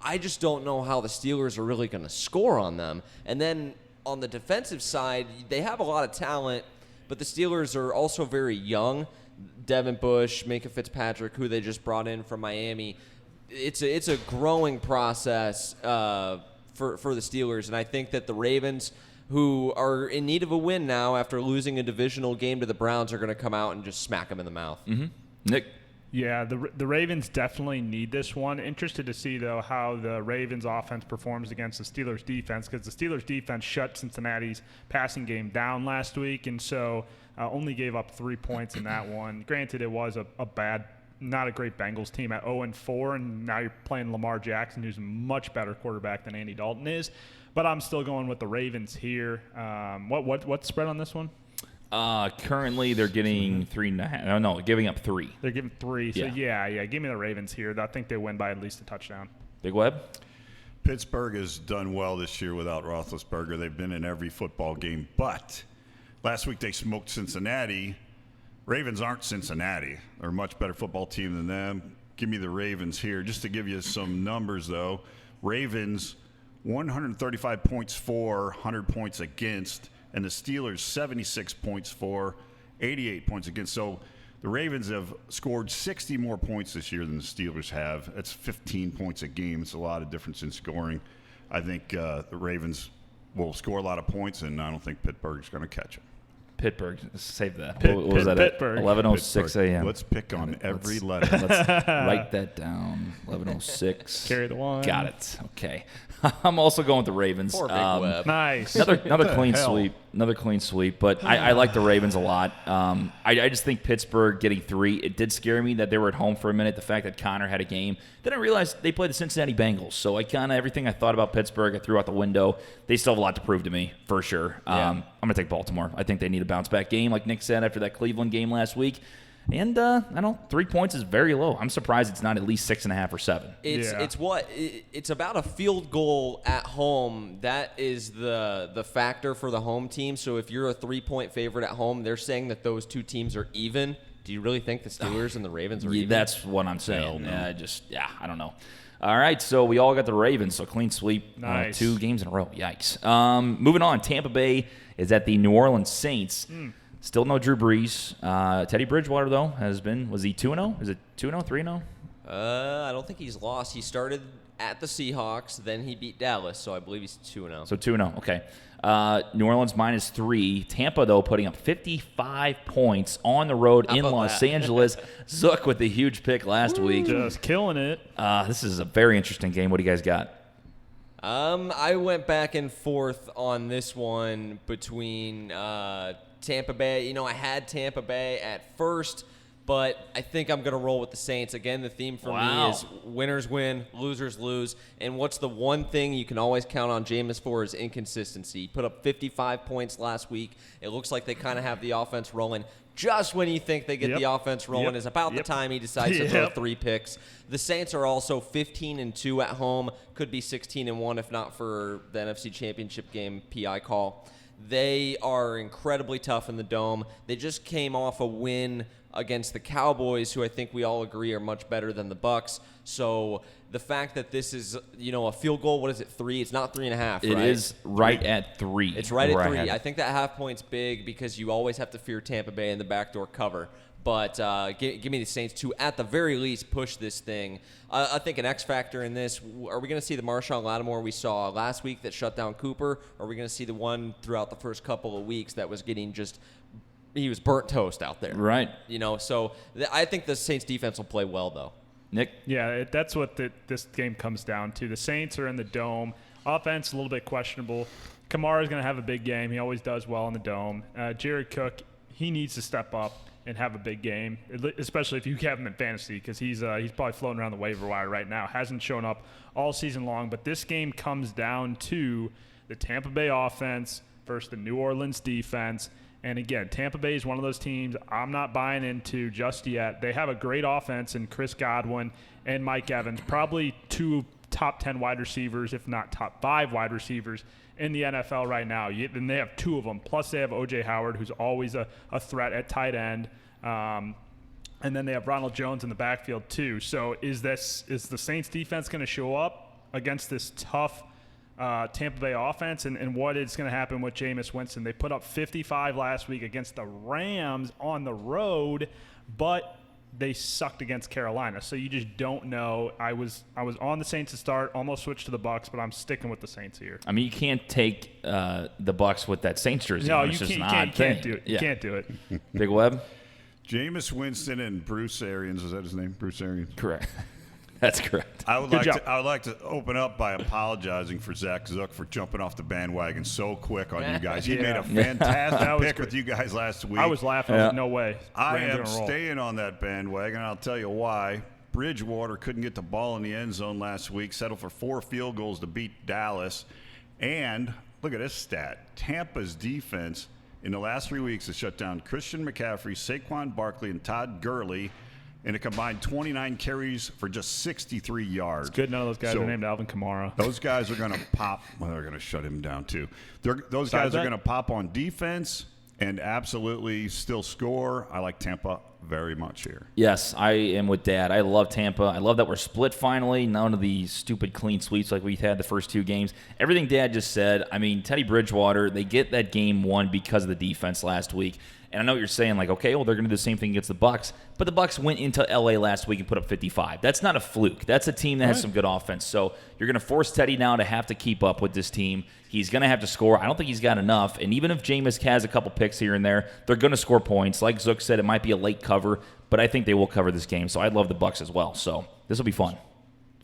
I just don't know how the Steelers are really going to score on them. And then on the defensive side, they have a lot of talent, but the Steelers are also very young. Devin Bush, Minkah Fitzpatrick, who they just brought in from Miami. It's a growing process for the Steelers, and I think that the Ravens, who are in need of a win now after losing a divisional game to the Browns, are going to come out and just smack them in the mouth. Mm-hmm. Nick? Yeah, the Ravens definitely need this one. Interested to see, though, how the Ravens offense performs against the Steelers defense, because the Steelers defense shut Cincinnati's passing game down last week, and so only gave up 3 points in that one. Granted, it was a bad, not a great Bengals team at 0-4, and now you're playing Lamar Jackson, who's a much better quarterback than Andy Dalton is. But I'm still going with the Ravens here. What's the spread on this one? Currently, they're getting 3.5. No, giving up 3. They're giving 3. So, Yeah. yeah, give me the Ravens here. I think they win by at least a touchdown. Big Web? Pittsburgh has done well this year without Roethlisberger. They've been in every football game, but last week they smoked Cincinnati. Ravens aren't Cincinnati. They're a much better football team than them. Give me the Ravens here. Just to give you some numbers, though, Ravens 135 points for, 100 points against, and the Steelers 76 points for, 88 points against. So the Ravens have scored 60 more points this year than the Steelers have. That's 15 points a game. It's a lot of difference in scoring. I think the Ravens will score a lot of points, and I don't think Pittsburgh's going to catch it. Pittsburgh. Save that. What was that Pittsburgh. at 11:06 a.m.? Let's pick on every letter. Let's write that down. 11:06. Carry the one. Got it. Okay. I'm also going with the Ravens. Poor Big Web. Nice. Another clean hell? sweep. Another clean sweep. But I like the Ravens a lot. I just think Pittsburgh getting 3. It did scare me that they were at home for a minute. The fact that Connor had a game. Then I realized they played the Cincinnati Bengals. So everything I thought about Pittsburgh, I threw out the window. They still have a lot to prove to me, for sure. I'm going to take Baltimore. I think they need a bounce-back game, like Nick said, after that Cleveland game last week. And I know 3 points is very low. I'm surprised it's not at least 6.5 or 7. It's about a field goal at home. That is the factor for the home team. So if you're a 3-point favorite at home, they're saying that those two teams are even. Do you really think the Steelers and the Ravens are even? That's what I'm saying. Hell no. I don't know. All right, so we all got the Ravens, so clean sweep. Nice. 2 games in a row. Yikes. Moving on, Tampa Bay is at the New Orleans Saints. Still no Drew Brees. Teddy Bridgewater, though, was he 2-0? Is it 2-0, 3-0? I don't think he's lost. He started at the Seahawks, then he beat Dallas, so I believe he's 2-0. So 2-0, okay. New Orleans -3. Tampa, though, putting up 55 points on the road in about Los that? Angeles. Zook with the huge pick last week. Just killing it. This is a very interesting game. What do you guys got? I went back and forth on this one between Tampa Bay. You know, I had Tampa Bay at first, but I think I'm going to roll with the Saints. Again, the theme for me is winners win, losers lose. And what's the one thing you can always count on Jameis for is inconsistency. He put up 55 points last week. It looks like they kind of have the offense rolling. Just when you think they get the offense rolling is about the time he decides to throw 3 picks. The Saints are also 15-2 at home. Could be 16-1 if not for the NFC Championship game PI call. They are incredibly tough in the Dome. They just came off a win against the Cowboys, who I think we all agree are much better than the Bucs. So the fact that this is, a field goal, what is it, 3? It's not 3.5, right? It is right at 3. It's right at 3. I I think that half point's big because you always have to fear Tampa Bay in the backdoor cover. But give me the Saints to, at the very least, push this thing. I think an X factor in this, are we going to see the Marshawn Lattimore we saw last week that shut down Cooper? Or are we going to see the one throughout the first couple of weeks that was getting he was burnt toast out there? Right. So I think the Saints defense will play well, though. Nick? Yeah, that's what this game comes down to. The Saints are in the Dome. Offense a little bit questionable. Kamara's going to have a big game. He always does well in the Dome. Jared Cook, he needs to step up. and have a big game, especially if you have him in fantasy, because he's probably floating around the waiver wire right now. Hasn't shown up all season long, but this game comes down to the Tampa Bay offense versus the New Orleans defense. And again, Tampa Bay is one of those teams I'm not buying into just yet. They have a great offense in Chris Godwin and Mike Evans, probably 2 top 10 wide receivers, if not top 5 wide receivers in the NFL right now. And they have 2 of them. Plus they have O.J. Howard, who's always a threat at tight end. And then they have Ronald Jones in the backfield too. So is the Saints defense going to show up against this tough Tampa Bay offense, and what is going to happen with Jameis Winston? They put up 55 last week against the Rams on the road, but they sucked against Carolina. So you just don't know. I was on the Saints to start, almost switched to the Bucs, but I'm sticking with the Saints here. I mean, you can't take the Bucs with that Saints jersey. No, It's you just can't do it. Yeah. You can't do it. Big Web? Jameis Winston and Bruce Arians. Is that his name? Bruce Arians? Correct. That's correct. I would job. like to open up by apologizing for Zach Zook for jumping off the bandwagon so quick on you guys. He made a fantastic pick with you guys last week. I was laughing. I was like, no way. I Rams am gonna roll. staying on that bandwagon. I'll tell you why. Bridgewater couldn't get the ball in the end zone last week, settled for 4 field goals to beat Dallas. And look at this stat. Tampa's defense in the last 3 weeks has shut down Christian McCaffrey, Saquon Barkley, and Todd Gurley in a combined 29 carries for just 63 yards. It's good none of those guys are named Alvin Kamara. Those guys are going to pop. Well, they're going to shut him down, too. Those guys are going to pop on defense and absolutely still score. I like Tampa very much here. Yes, I am with Dad. I love Tampa. I love that we're split finally. None of these stupid clean sweeps like we've had the first 2 games. Everything Dad just said. I mean, Teddy Bridgewater, they get that game won because of the defense last week. And I know what you're saying, like, okay, well, they're going to do the same thing against the Bucs. But the Bucs went into L.A. last week and put up 55. That's not a fluke. That's a team that has some good offense. So you're going to force Teddy now to have to keep up with this team. He's going to have to score. I don't think he's got enough. And even if Jameis has a couple picks here and there, they're going to score points. Like Zook said, it might be a late cover, but I think they will cover this game. So I love the Bucs as well. So this will be fun.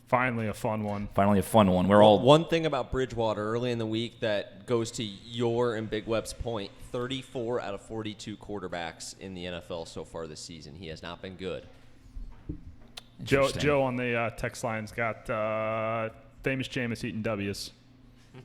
Finally a fun one. Finally a fun one. We're all One thing about Bridgewater early in the week that goes to your and Big Web's point, 34 out of 42 quarterbacks in the NFL so far this season. He has not been good. Joe on the text line's got famous Jameis eating W's.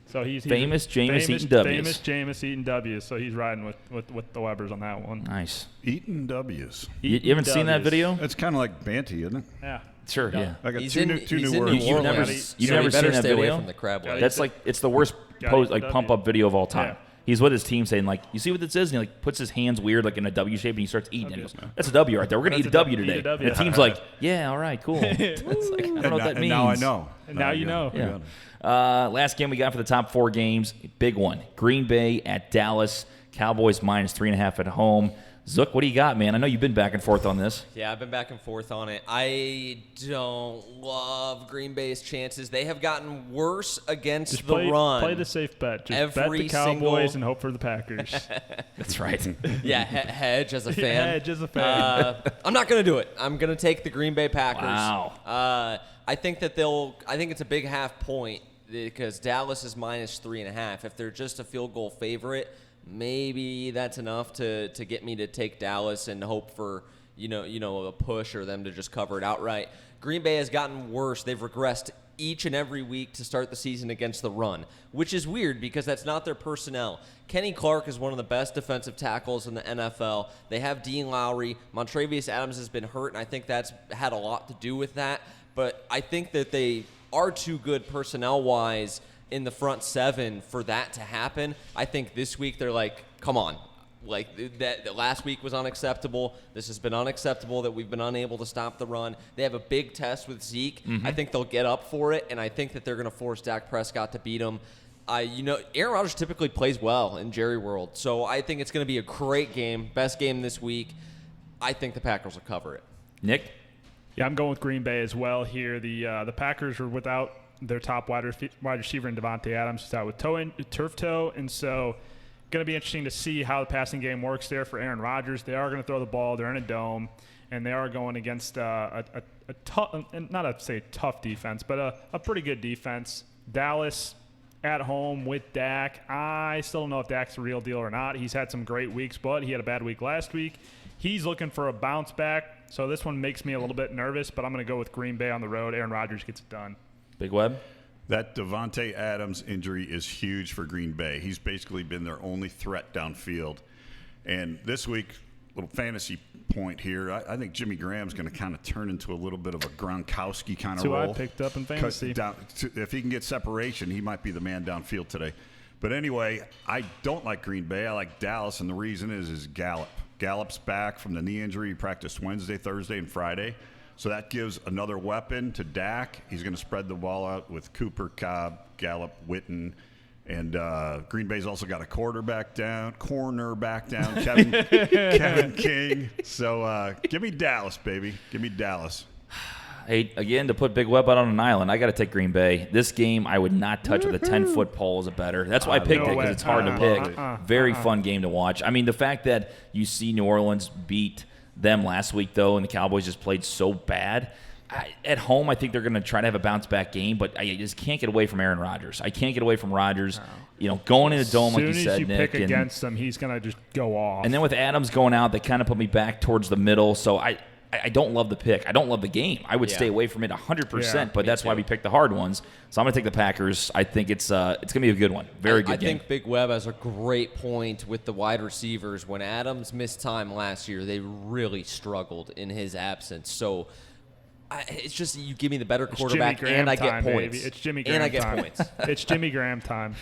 So he's Famous Jameis eating W's. Famous Jameis eating W's. So he's riding with the Webbers on that one. nice. Eating W's. You haven't seen that W's. video? That's kind of like Banty, isn't it? Yeah. Sure, yeah. I got He's two in new he's words. in New You've never- Orleans, you've so never he better seen that stay away video? from the crab leg. That's like it's the worst Gotta eat the W. pump up video of all time. Yeah. He's with his team saying like, "You see what this is?" And he like puts his hands weird like in a W shape and he starts eating. And he goes, "That's a W right there. We're gonna eat a W today." Eat a W. And the team's like, "Yeah, all right, cool." It's like, I don't know what that means. And now I know. And now you know. Yeah. Last game we got for the top 4 games, big one. Green Bay at Dallas. Cowboys minus 3.5 at home. Zook, what do you got, man? I know you've been back and forth on this. Yeah, I've been back and forth on it. I don't love Green Bay's chances. They have gotten worse against Just the run. play the safe bet. Just bet Every the Cowboys single- and hope for the Packers. That's right. Yeah, hedge as a fan. Hedge as a fan. I'm not going to do it. I'm going to take the Green Bay Packers. Wow. I think that I think it's a big half point because Dallas is minus 3.5. If they're just a field goal favorite, maybe that's enough to get me to take Dallas and hope for a push or them to just cover it outright. Green Bay has gotten worse. They've regressed each and every week to start the season against the run, which is weird because that's not their personnel. Kenny Clark is one of the best defensive tackles in the NFL. They have Dean Lowry. Montravius Adams has been hurt, and I think that's had a lot to do with that. But I think that they are too good personnel-wise in the front 7 for that to happen. I think this week they're like, come on. Like that last week was unacceptable. This has been unacceptable that we've been unable to stop the run. They have a big test with Zeke. I think they'll get up for it, and I think that they're going to force Dak Prescott to beat him. Aaron Rodgers typically plays well in Jerry World, so I think it's going to be a great game, best game this week. I think the Packers will cover it. Nick? Yeah, I'm going with Green Bay as well here. The Packers are without their top wide receiver in Devontae Adams. He's out with turf toe, and so going to be interesting to see how the passing game works there for Aaron Rodgers. They are going to throw the ball. They're in a dome, and they are going against a tough, not to say tough defense, but a pretty good defense. Dallas, at home with Dak. I still don't know if Dak's the real deal or not. He's had some great weeks, but he had a bad week last week. He's looking for a bounce back, so this one makes me a little bit nervous, but I'm going to go with Green Bay on the road. Aaron Rodgers gets it done. Big Web? That Devontae Adams injury is huge for Green Bay. He's basically been their only threat downfield. And this week, little fantasy point here, I think Jimmy Graham's going to kind of turn into a little bit of a Gronkowski kind of That's who role. I picked up in fantasy. If he can get separation, he might be the man downfield today. But anyway, I don't like Green Bay. I like Dallas, and the reason is Gallup. Gallup's back from the knee injury. He practiced Wednesday, Thursday, and Friday. So that gives another weapon to Dak. He's going to spread the ball out with Cooper, Cobb, Gallup, Witten. And Green Bay's also got a cornerback down, Kevin King. So give me Dallas, baby. Give me Dallas. Hey, again, to put Big Web out on an island, I got to take Green Bay. This game, I would not touch with a 10-foot pole as a better. That's why I picked it, because it's hard to pick. Very fun game to watch. I mean, the fact that you see New Orleans beat them last week, though, and the Cowboys just played so bad. At home, I think they're going to try to have a bounce-back game, but I just can't get away from Aaron Rodgers. I can't get away from Rodgers. You know, going in the dome, like you said, Nick. As soon as you pick against him, he's going to just go off. And then with Adams going out, they kind of put me back towards the middle, so I don't love the pick. I don't love the game. I would stay away from it 100%, but that's why we picked the hard ones. So I'm going to take the Packers. I think it's going to be a good one. Very good game. I think Big Web has a great point with the wide receivers. When Adams missed time last year, they really struggled in his absence. So it's just you give me the better quarterback and I get points. Baby. It's Jimmy Graham and I time. get points. It's Jimmy Graham time.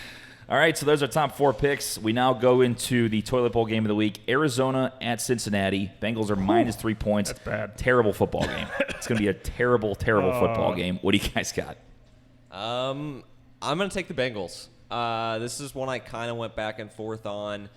All right, so those are top 4 picks. We now go into the toilet bowl game of the week. Arizona at Cincinnati. Bengals are minus 3 points. That's bad. Terrible football game. It's going to be a terrible football game. What do you guys got? I'm going to take the Bengals. This is one I kind of went back and forth on,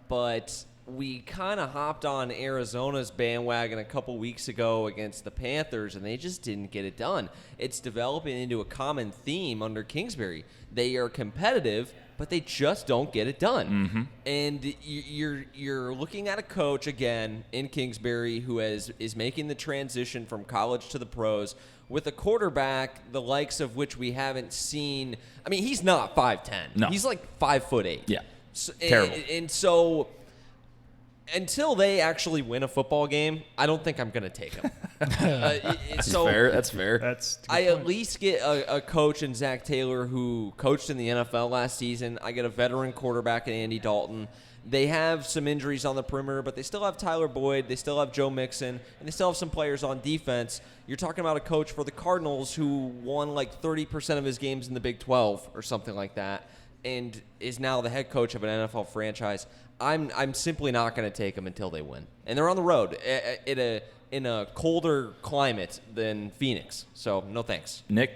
but we kind of hopped on Arizona's bandwagon a couple weeks ago against the Panthers, and they just didn't get it done. It's developing into a common theme under Kingsbury. They are competitive, but they just don't get it done. Mm-hmm. And you're looking at a coach, again, in Kingsbury who is making the transition from college to the pros with a quarterback the likes of which we haven't seen. I mean, he's not 5'10". No. He's like 5'8". Yeah, So, terrible. And so until they actually win a football game, I don't think I'm going to take them. That's fair. That's fair. That's I at least get a coach in Zach Taylor who coached in the NFL last season. I get a veteran quarterback in Andy Dalton. They have some injuries on the perimeter, but they still have Tyler Boyd. They still have Joe Mixon, and they still have some players on defense. You're talking about a coach for the Cardinals who won like 30% of his games in the Big 12 or something like that, and is now the head coach of an NFL franchise. I'm simply not going to take them until they win, and they're on the road in a colder climate than Phoenix. So no thanks. Nick?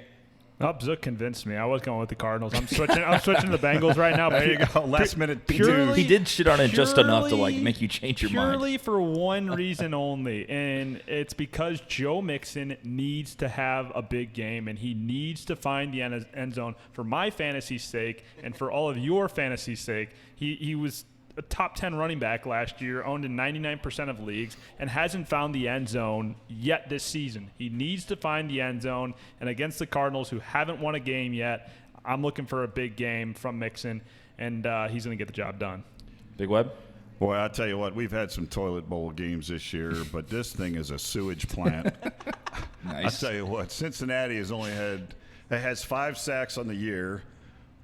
Zook convinced me. I was going with the Cardinals. I'm switching to the Bengals right now. There you go. Last minute. He did shit on it just enough to like make you change your mind. Purely for one reason only, and it's because Joe Mixon needs to have a big game, and he needs to find the end zone for my fantasy's sake and for all of your fantasy's sake. He was a top 10 running back last year, owned in 99% of leagues, and hasn't found the end zone yet this season. He needs to find the end zone, and against the Cardinals, who haven't won a game yet, I'm looking for a big game from Mixon, and he's going to get the job done. Big Web? Boy, I tell you what, we've had some toilet bowl games this year, but this thing is a sewage plant. Nice. I tell you what, Cincinnati has 5 sacks on the year,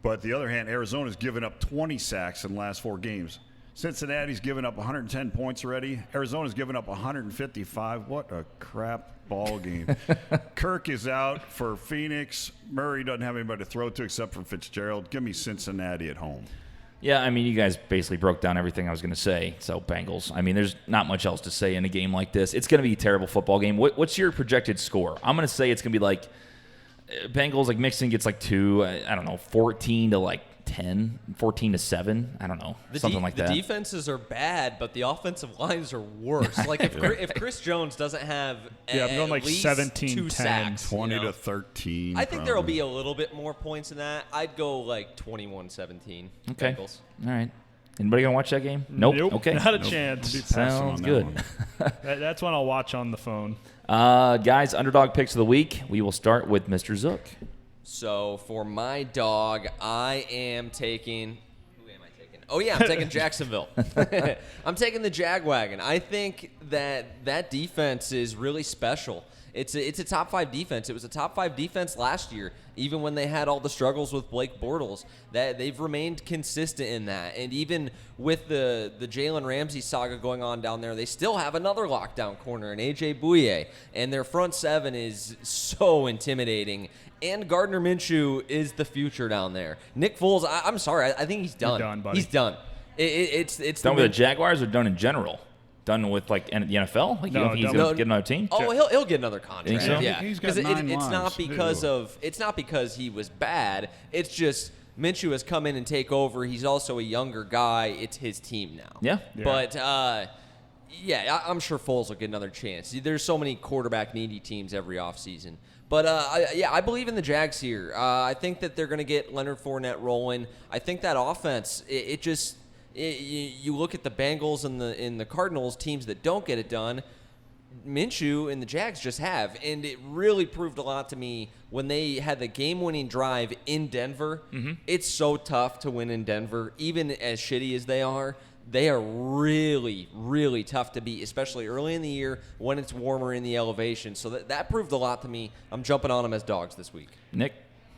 but the other hand, Arizona's given up 20 sacks in the last 4 games. Cincinnati's given up 110 points already. Arizona's given up 155. What a crap ball game. Kirk is out for Phoenix. Murray doesn't have anybody to throw to except for Fitzgerald. Give me Cincinnati at home. Yeah, I mean, you guys basically broke down everything I was going to say. So, Bengals. I mean, there's not much else to say in a game like this. It's going to be a terrible football game. What's your projected score? I'm going to say it's going to be like Bengals, like Mixon gets like 2, I don't know, 14 to like 10, 14 to 7. I don't know, something like that. The defenses are bad, but the offensive lines are worse. Like if Chris Jones doesn't have I'm going like 17, 2 10. sacks, 20 to 13. I think there will be a little bit more points in that. I'd go like 21-17. Okay. Bengals. All right. Anybody going to watch that game? Nope. Okay. Not a chance. Sounds good. That's one I'll watch on the phone. Guys, underdog picks of the week. We will start with Mr. Zook. So for my dog, I am taking. Who am I taking? Oh yeah, I'm taking Jacksonville. I'm taking the Jagwagon. I think that defense is really special. It's a top 5 defense. It was a top 5 defense last year, even when they had all the struggles with Blake Bortles. That they've remained consistent in that, and even with the Jalen Ramsey saga going on down there, they still have another lockdown corner in AJ Bouye, and their front 7 is so intimidating. And Gardner Minshew is the future down there. Nick Foles, I'm sorry, I think he's done. You're done, buddy. He's done. It's Done with the Jaguars or done in general? Done with like the NFL? Like, you No, don't think he's done gonna with- get another team? Oh, he'll get another contract. Think so? Yeah, He's got 'Cause 9 it's not lives, because too. it's not because he was bad. It's just Minshew has come in and take over. He's also a younger guy. It's his team now. Yeah. But yeah, I'm sure Foles will get another chance. There's so many quarterback needy teams every offseason. But I believe in the Jags here. I think that they're going to get Leonard Fournette rolling. I think that offense, you look at the Bengals and the Cardinals, teams that don't get it done. Minshew and the Jags just have, and it really proved a lot to me when they had the game-winning drive in Denver. It's so tough to win in Denver, even as shitty as they are. They are really, really tough to beat, especially early in the year when it's warmer in the elevation. So that proved a lot to me. I'm jumping on them as dogs this week. Nick?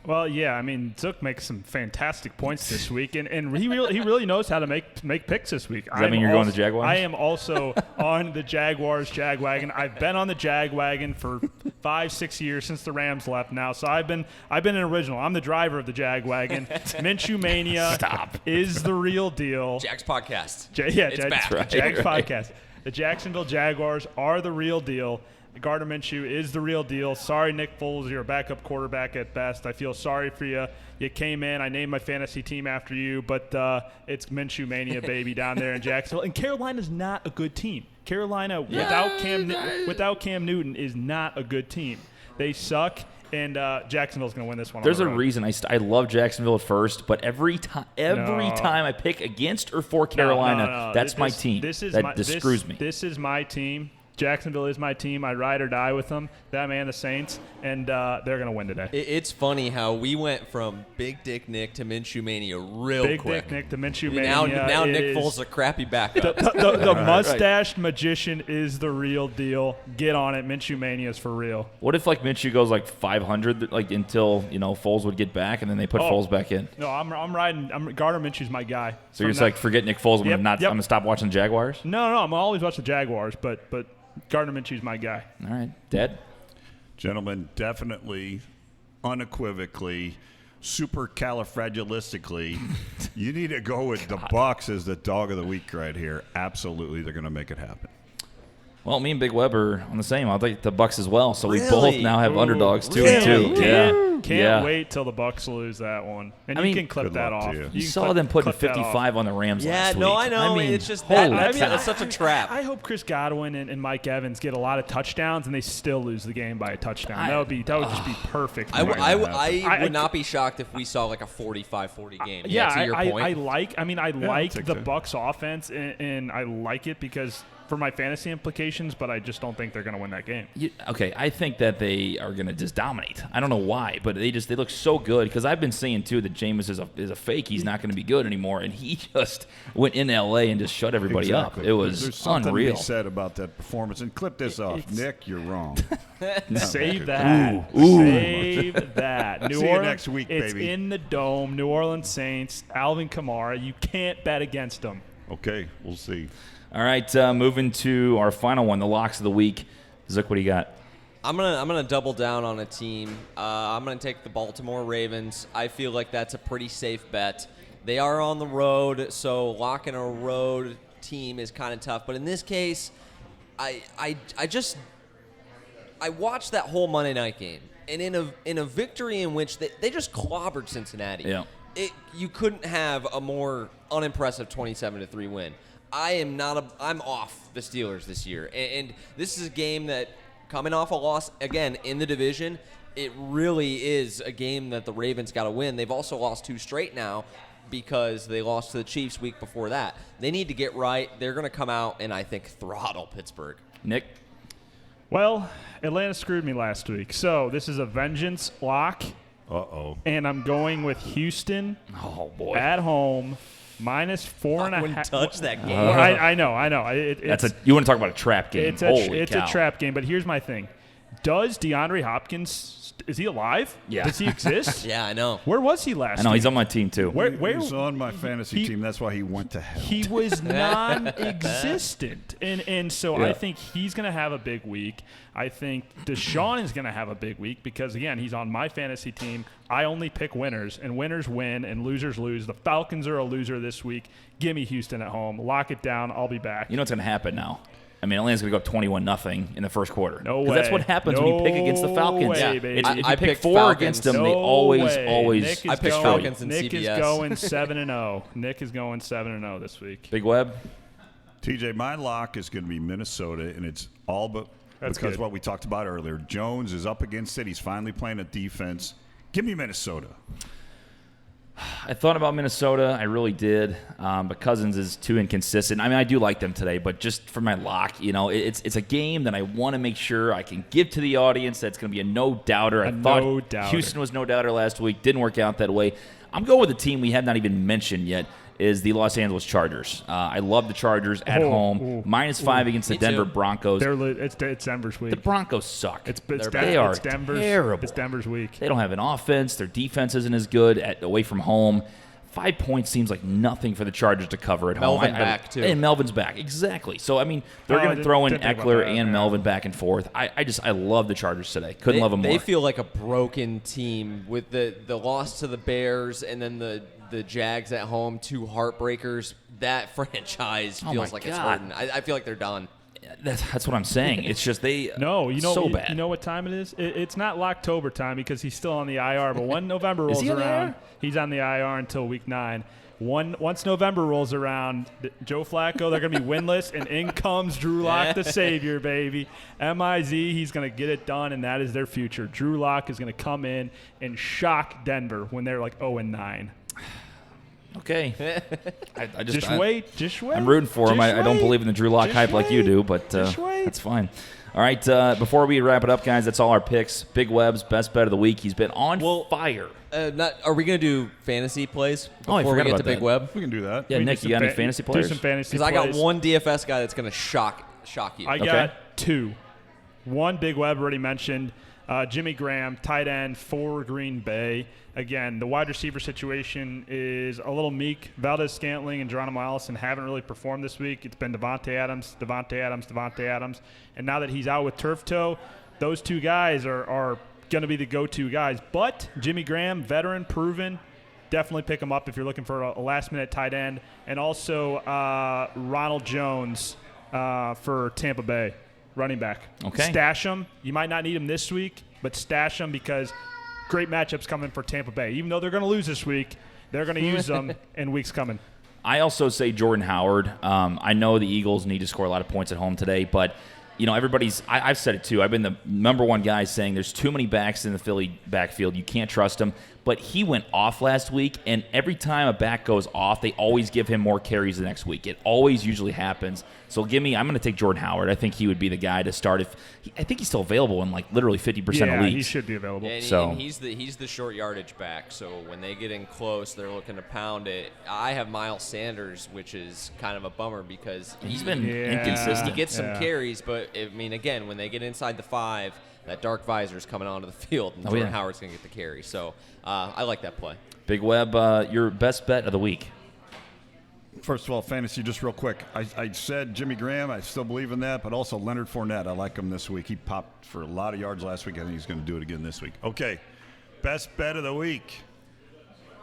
Well, yeah, I mean, Zook makes some fantastic points this week, and he really knows how to make picks this week. Does that mean you're going to Jaguars? I am also on the Jaguars Jagwagon. I've been on the Jagwagon for 5-6 years since the Rams left now, so I've been an original. I'm the driver of the Jagwagon. Minshew Mania is the real deal. Jags podcast. It's back. Right, Jags right. podcast. The Jacksonville Jaguars are the real deal. Gardner Minshew is the real deal. Sorry, Nick Foles, you're a backup quarterback at best. I feel sorry for you. You came in. I named my fantasy team after you, but it's Minshew Mania, baby, down there in Jacksonville. And Carolina's not a good team. Carolina, without Cam Newton, is not a good team. They suck, and Jacksonville's going to win this one. There's on a the road. reason I love Jacksonville at first, but every time I pick against or for Carolina, No. that's my team. This screws me. This is my team. Jacksonville is my team. I ride or die with them. Them and the Saints, and they're going to win today. It's funny how we went from Big Dick Nick to Minshew Mania real Big quick. Dick Nick, the Minshew Now Mania. Nick is- Foles is a crappy backup. The mustached magician is the real deal. Get on it. Minshew Mania is for real. What if like Minshew goes like 500 like until Foles would get back and then they put Foles back in? No, I'm riding. Gardner Minshew's my guy. So you're just like forget Nick Foles. I'm gonna stop watching the Jaguars. No, I'm always watch the Jaguars, but Gardner Minshew's my guy. All right, Dad. Gentlemen, definitely, unequivocally, supercalifragilistically, you need to go with the Bucs as the dog of the week right here. Absolutely, they're going to make it happen. Well, me and Big Web are on the same. I'll take the Bucks as well. So we Really? both now have underdogs 2-2. Really? Yeah. Can't wait till the Bucks lose that one. And I you mean, can clip good that luck to off. you. You saw them putting 55 on the Rams Yeah, last week. no, I know. mean, It's just holy that's cow. such a trap. I hope Chris Godwin and Mike Evans get a lot of touchdowns and they still lose the game by a touchdown. That would just be perfect. I I- would not be shocked if we saw like a 45-40 game. Yeah, to your point. I like take the that. Bucks offense and I like it because for my fantasy implications, but I just don't think they're going to win that game. Okay, I think that they are going to just dominate. I don't know why, but they look so good because I've been saying too that Jameis is a fake. He's not going to be good anymore, and he just went in L.A. and just shut everybody up. It was There's something unreal. to be said about that performance. And clip this off. It's- Nick, you're wrong. Save that. Ooh. Save that. New See you Orleans, next week, it's baby. in the Dome. New Orleans Saints, Alvin Kamara. You can't bet against them. Okay, we'll see. All right, moving to our final one, the locks of the week. Zook, what do you got? I'm gonna double down on a team. I'm gonna take the Baltimore Ravens. I feel like that's a pretty safe bet. They are on the road, so locking a road team is kind of tough. But in this case, I watched that whole Monday night game, and in a victory in which they just clobbered Cincinnati. Yeah. You couldn't have a more unimpressive 27-3 win. I'm off the Steelers this year, and this is a game that coming off a loss again in the division. It really is a game that the Ravens got to win. They've also lost 2 straight now because they lost to the Chiefs week before that. They need to get right. They're going to come out and I think throttle Pittsburgh. Nick? Well, Atlanta screwed me last week, so this is a vengeance lock. Uh-oh. And I'm going with Houston Oh, boy. at home, minus 4.5. I wouldn't touch that game. Well, I know. You want to talk about a trap game. It's Holy a cow. trap game, but here's my thing. Does DeAndre Hopkins, is he alive? Yeah. Does he exist? Yeah, I know. Where was he last I know, week? he's on my team, too. Where He's on my fantasy he- team. That's why he went to hell. he was non-existent, and so Yeah. I think he's going to have a big week. I think Deshaun is going to have a big week because again he's on my fantasy team. I only pick winners, and winners win, and losers lose. The Falcons are a loser this week. Give me Houston at home. Lock it down. I'll be back. You know what's going to happen now? I mean, Atlanta's going to go up 21-0 in the first quarter. No 'Cause that's way. what happens when you pick against the No Falcons. way, Yeah. baby. If you I pick picked 4 Falcons. against them, No they always way. Nick is I picked going, Falcons and Nick CBS. is going 7-0. Nick is going 7-0 this week. Big Web? TJ, my lock is going to be Minnesota, and it's all but That's because good. what we talked about earlier. Jones is up against it. He's finally playing a defense. Give me Minnesota. I thought about Minnesota. I really did. But Cousins is too inconsistent. I mean, I do like them today, but just for my lock, it's a game that I want to make sure I can give to the audience that's going to be a no-doubter. I thought no-doubter. Houston was no-doubter last week. Didn't work out that way. I'm going with the team we have not even mentioned yet is the Los Angeles Chargers. I love the Chargers at home. -5 against the Me Denver too. Broncos. It's Denver's week. The Broncos suck. They are Denver's, terrible. It's Denver's week. They don't have an offense. Their defense isn't as good away from home. 5 points seems like nothing for the Chargers to cover at home. Melvin back, too. And Melvin's back, exactly. So, I mean, they're going to throw in didn't think about Eckler that, and yeah. Melvin back and forth. I love the Chargers today. Couldn't love them more. They feel like a broken team with the loss to the Bears and then the Jags at home, 2 heartbreakers. That franchise Oh, feels my like it's God. hurting. I feel like they're done. That's what I'm saying. It's just they So bad. You know what time it is? It's not Locktober time because he's still on the IR. But when November rolls he on the around, IR? he's on the IR until week 9. Once November rolls around, Joe Flacco, they're going to be winless, and in comes Drew Lock, the savior, baby. MIZ, he's going to get it done, and that is their future. Drew Lock is going to come in and shock Denver when they're like 0-9. Okay. I Just wait. I'm rooting for him. Just I don't wait. believe in the Drew Lock Just hype like you wait. do, but Just wait. that's fine. All right, before we wrap it up, guys, that's all our picks. Big Web's best bet of the week. He's been on fire. Are we going to do fantasy plays Oh, I before we forgot get about to Big that. Web? We can do that. Yeah, We Nick, do you some got any fantasy players? Do some fantasy Because I got plays. one DFS guy that's going to shock you. I Okay. got 2. One, Big Web already mentioned. Jimmy Graham, tight end for Green Bay. Again, the wide receiver situation is a little meek. Valdez-Scantling and Geronimo Allison haven't really performed this week. It's been Devontae Adams. And now that he's out with turf toe, those 2 guys are going to be the go-to guys. But Jimmy Graham, veteran, proven, definitely pick him up if you're looking for a last-minute tight end. And also Ronald Jones for Tampa Bay, running back. Okay. Stash him. You might not need him this week, but stash him because great matchups coming for Tampa Bay. Even though they're going to lose this week, they're going to use them in weeks coming. I also say Jordan Howard. I know the Eagles need to score a lot of points at home today, but I've said it too. I've been the number one guy saying there's too many backs in the Philly backfield. You can't trust him. But he went off last week, and every time a back goes off, they always give him more carries the next week. It always usually happens. So I'm going to take Jordan Howard. I think he would be the guy to start. I think he's still available in literally 50% of leagues. He should be available. And he's the short yardage back. So when they get in close, they're looking to pound it. I have Miles Sanders, which is kind of a bummer because He's been Yeah. inconsistent. he gets some Yeah. carries, but again, when they get inside the 5, that dark visor's coming onto the field, and Jordan Howard's going to get the carry. So I like that play. Big Web, your best bet of the week. First of all, fantasy, just real quick. I said Jimmy Graham. I still believe in that, but also Leonard Fournette. I like him this week. He popped for a lot of yards last week. I think he's going to do it again this week. Okay, best bet of the week.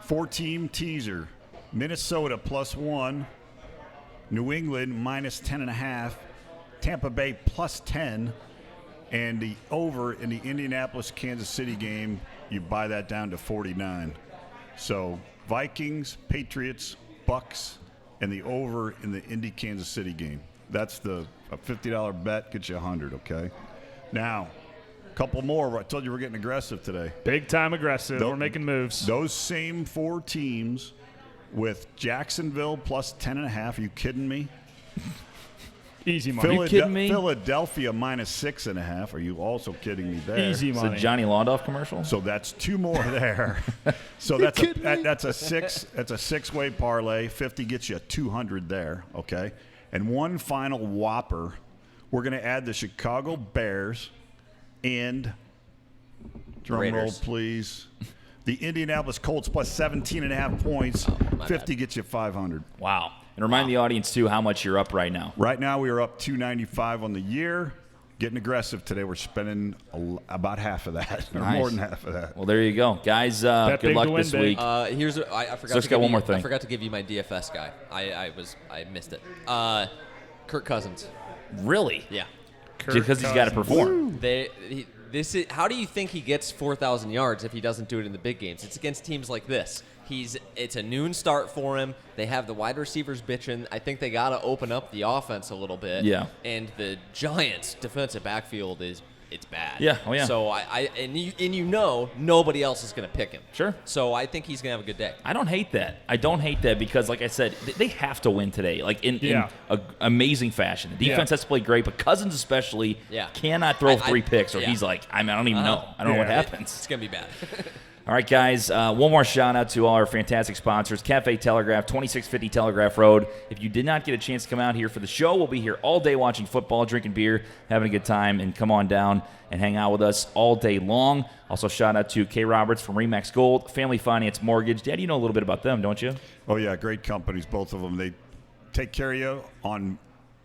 4-team teaser. Minnesota +1. New England -10.5. Tampa Bay +10. And the over in the Indianapolis-Kansas City game, you buy that down to 49. So Vikings, Patriots, Bucks, and the over in the Indy-Kansas City game. That's a $50 bet, gets you 100, okay? Now, a couple more. I told you we're getting aggressive today. Big time aggressive. Nope. We're making moves. Those same 4 teams with Jacksonville +10.5. Are you kidding me? Easy money. you kidding me? Philadelphia -6.5. Are you also kidding me there? Easy It's a money. Johnny Londoff commercial. So that's 2 more there. So that's a six-way parlay. 50 gets you 200 there. Okay, and one final whopper. We're going to add the Chicago Bears and drum roll, Raiders. please. The Indianapolis Colts plus 17.5 points. my 50 gets you 500. Wow. And remind the audience, too, how much you're up right now. Right now we are up 295 on the year. Getting aggressive today. We're spending about half of that, or Nice. more than half of that. Well, there you go. Guys, Bet good big luck to win this big. week. I forgot. So to let's give get one you- more thing. I forgot to give you my DFS guy. I missed it. Kirk Cousins. Really? Yeah. Because he's got to perform. How do you think he gets 4,000 yards if he doesn't do it in the big games? It's against teams like this. It's a noon start for him. They have the wide receivers bitching. I think they got to open up the offense a little bit. Yeah. And the Giants' defensive backfield it's bad. Yeah. Oh, yeah. So nobody else is going to pick him. Sure. So I think he's going to have a good day. I don't hate that because, like I said, they have to win today, like in a amazing fashion. The defense has to play great, but Cousins especially cannot throw 3 picks, or he's like, I don't even know. I don't know what happens. It's going to be bad. All right, guys, one more shout-out to all our fantastic sponsors. Cafe Telegraph, 2650 Telegraph Road. If you did not get a chance to come out here for the show, we'll be here all day watching football, drinking beer, having a good time, and come on down and hang out with us all day long. Also, shout-out to K. Roberts from Remax Gold, Family Finance Mortgage. Dad, you know a little bit about them, don't you? Oh, yeah, great companies, both of them. They take care of you on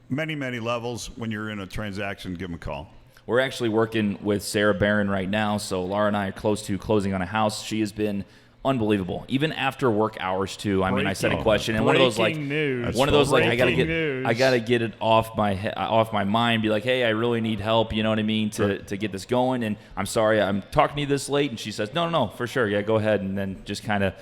many, many levels. When you're in a transaction, give them a call. We're actually working with Sarah Barron right now, so Laura and I are close to closing on a house. She has been unbelievable, even after work hours too. I mean, I said a question, and one of those like, news. one of those like, I gotta Breaking get it off my mind. Be like, hey, I really need help. You know what I mean to get this going. And I'm sorry, I'm talking to you this late. And she says, no, for sure, yeah, go ahead. And then just kind of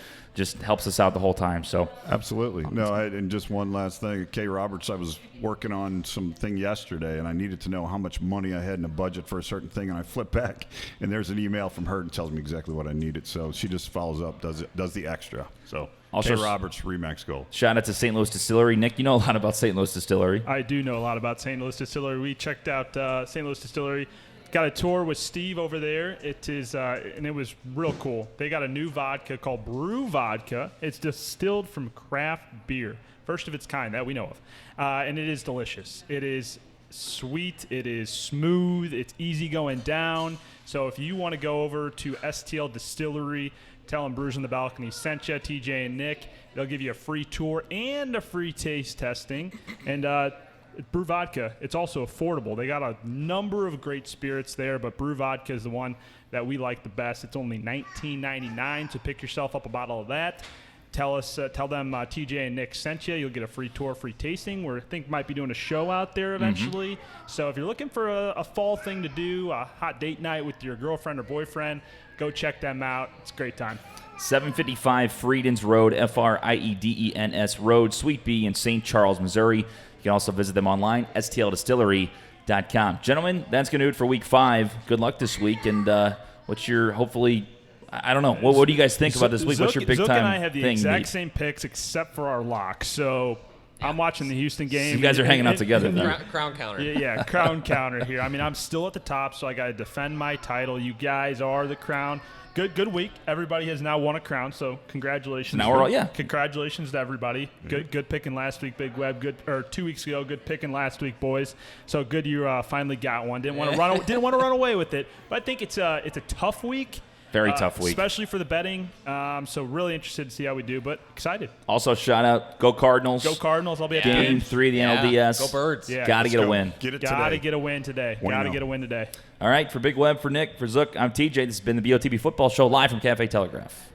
helps us out the whole time. So Absolutely. No, and just one last thing. Kay Roberts, I was working on something yesterday, and I needed to know how much money I had in a budget for a certain thing, and I flip back, and there's an email from her that tells me exactly what I needed. So she just follows up, does the extra. So Also, Kay Roberts, Remax Gold. shout out to St. Louis Distillery. Nick, you know a lot about St. Louis Distillery. I do know a lot about St. Louis Distillery. We checked out St. Louis Distillery. Got a tour with Steve over there. It is, and it was real cool. They got a new vodka called Brew Vodka. It's distilled from craft beer, first of its kind that we know of, and it is delicious. It is sweet. It is smooth. It's easy going down. So if you want to go over to STL Distillery, tell them Brews on the Balcony sent you, TJ and Nick. They'll give you a free tour and a free taste testing. And Brew Vodka, it's also affordable. They got a number of great spirits there, but Brew Vodka is the one that we like the best. It's only $19.99, so pick yourself up a bottle of that. Tell them TJ and Nick sent you. You'll get a free tour, free tasting. I think might be doing a show out there eventually. So if you're looking for a fall thing to do, a hot date night with your girlfriend or boyfriend, go check them out. It's a great time. 755 Friedens Road, Friedens Road, Suite B in St. Charles, Missouri. You can also visit them online, stldistillery.com. Gentlemen, that's going to do it for week 5. Good luck this week. And what's your, hopefully, I don't know. What do you guys think about this week? What's your big Zook time and I have the thing? exact same picks except for our locks. So I'm watching the Houston game. You guys are hanging out together then. Crown counter. Yeah, crown counter here. I mean, I'm still at the top, so I got to defend my title. You guys are the crown. Good week. Everybody has now won a crown, so congratulations. Now we're all, Congratulations to everybody. Good picking last week, Big Web. 2 weeks ago. Good picking last week, boys. So good you finally got one. Didn't want to run away with it, but I think it's a tough week. Very tough week. Especially for the betting. So really interested to see how we do, but excited. Also, shout out, go Cardinals. Go Cardinals. I'll be at the Game game. 3 of the NLDS. Go Birds. Yeah. Got to get a go. win. Get it Got to today. get a win today. Got to get a win today. All right, for Big Web, for Nick, for Zook, I'm TJ. This has been the BOTB Football Show live from Cafe Telegraph.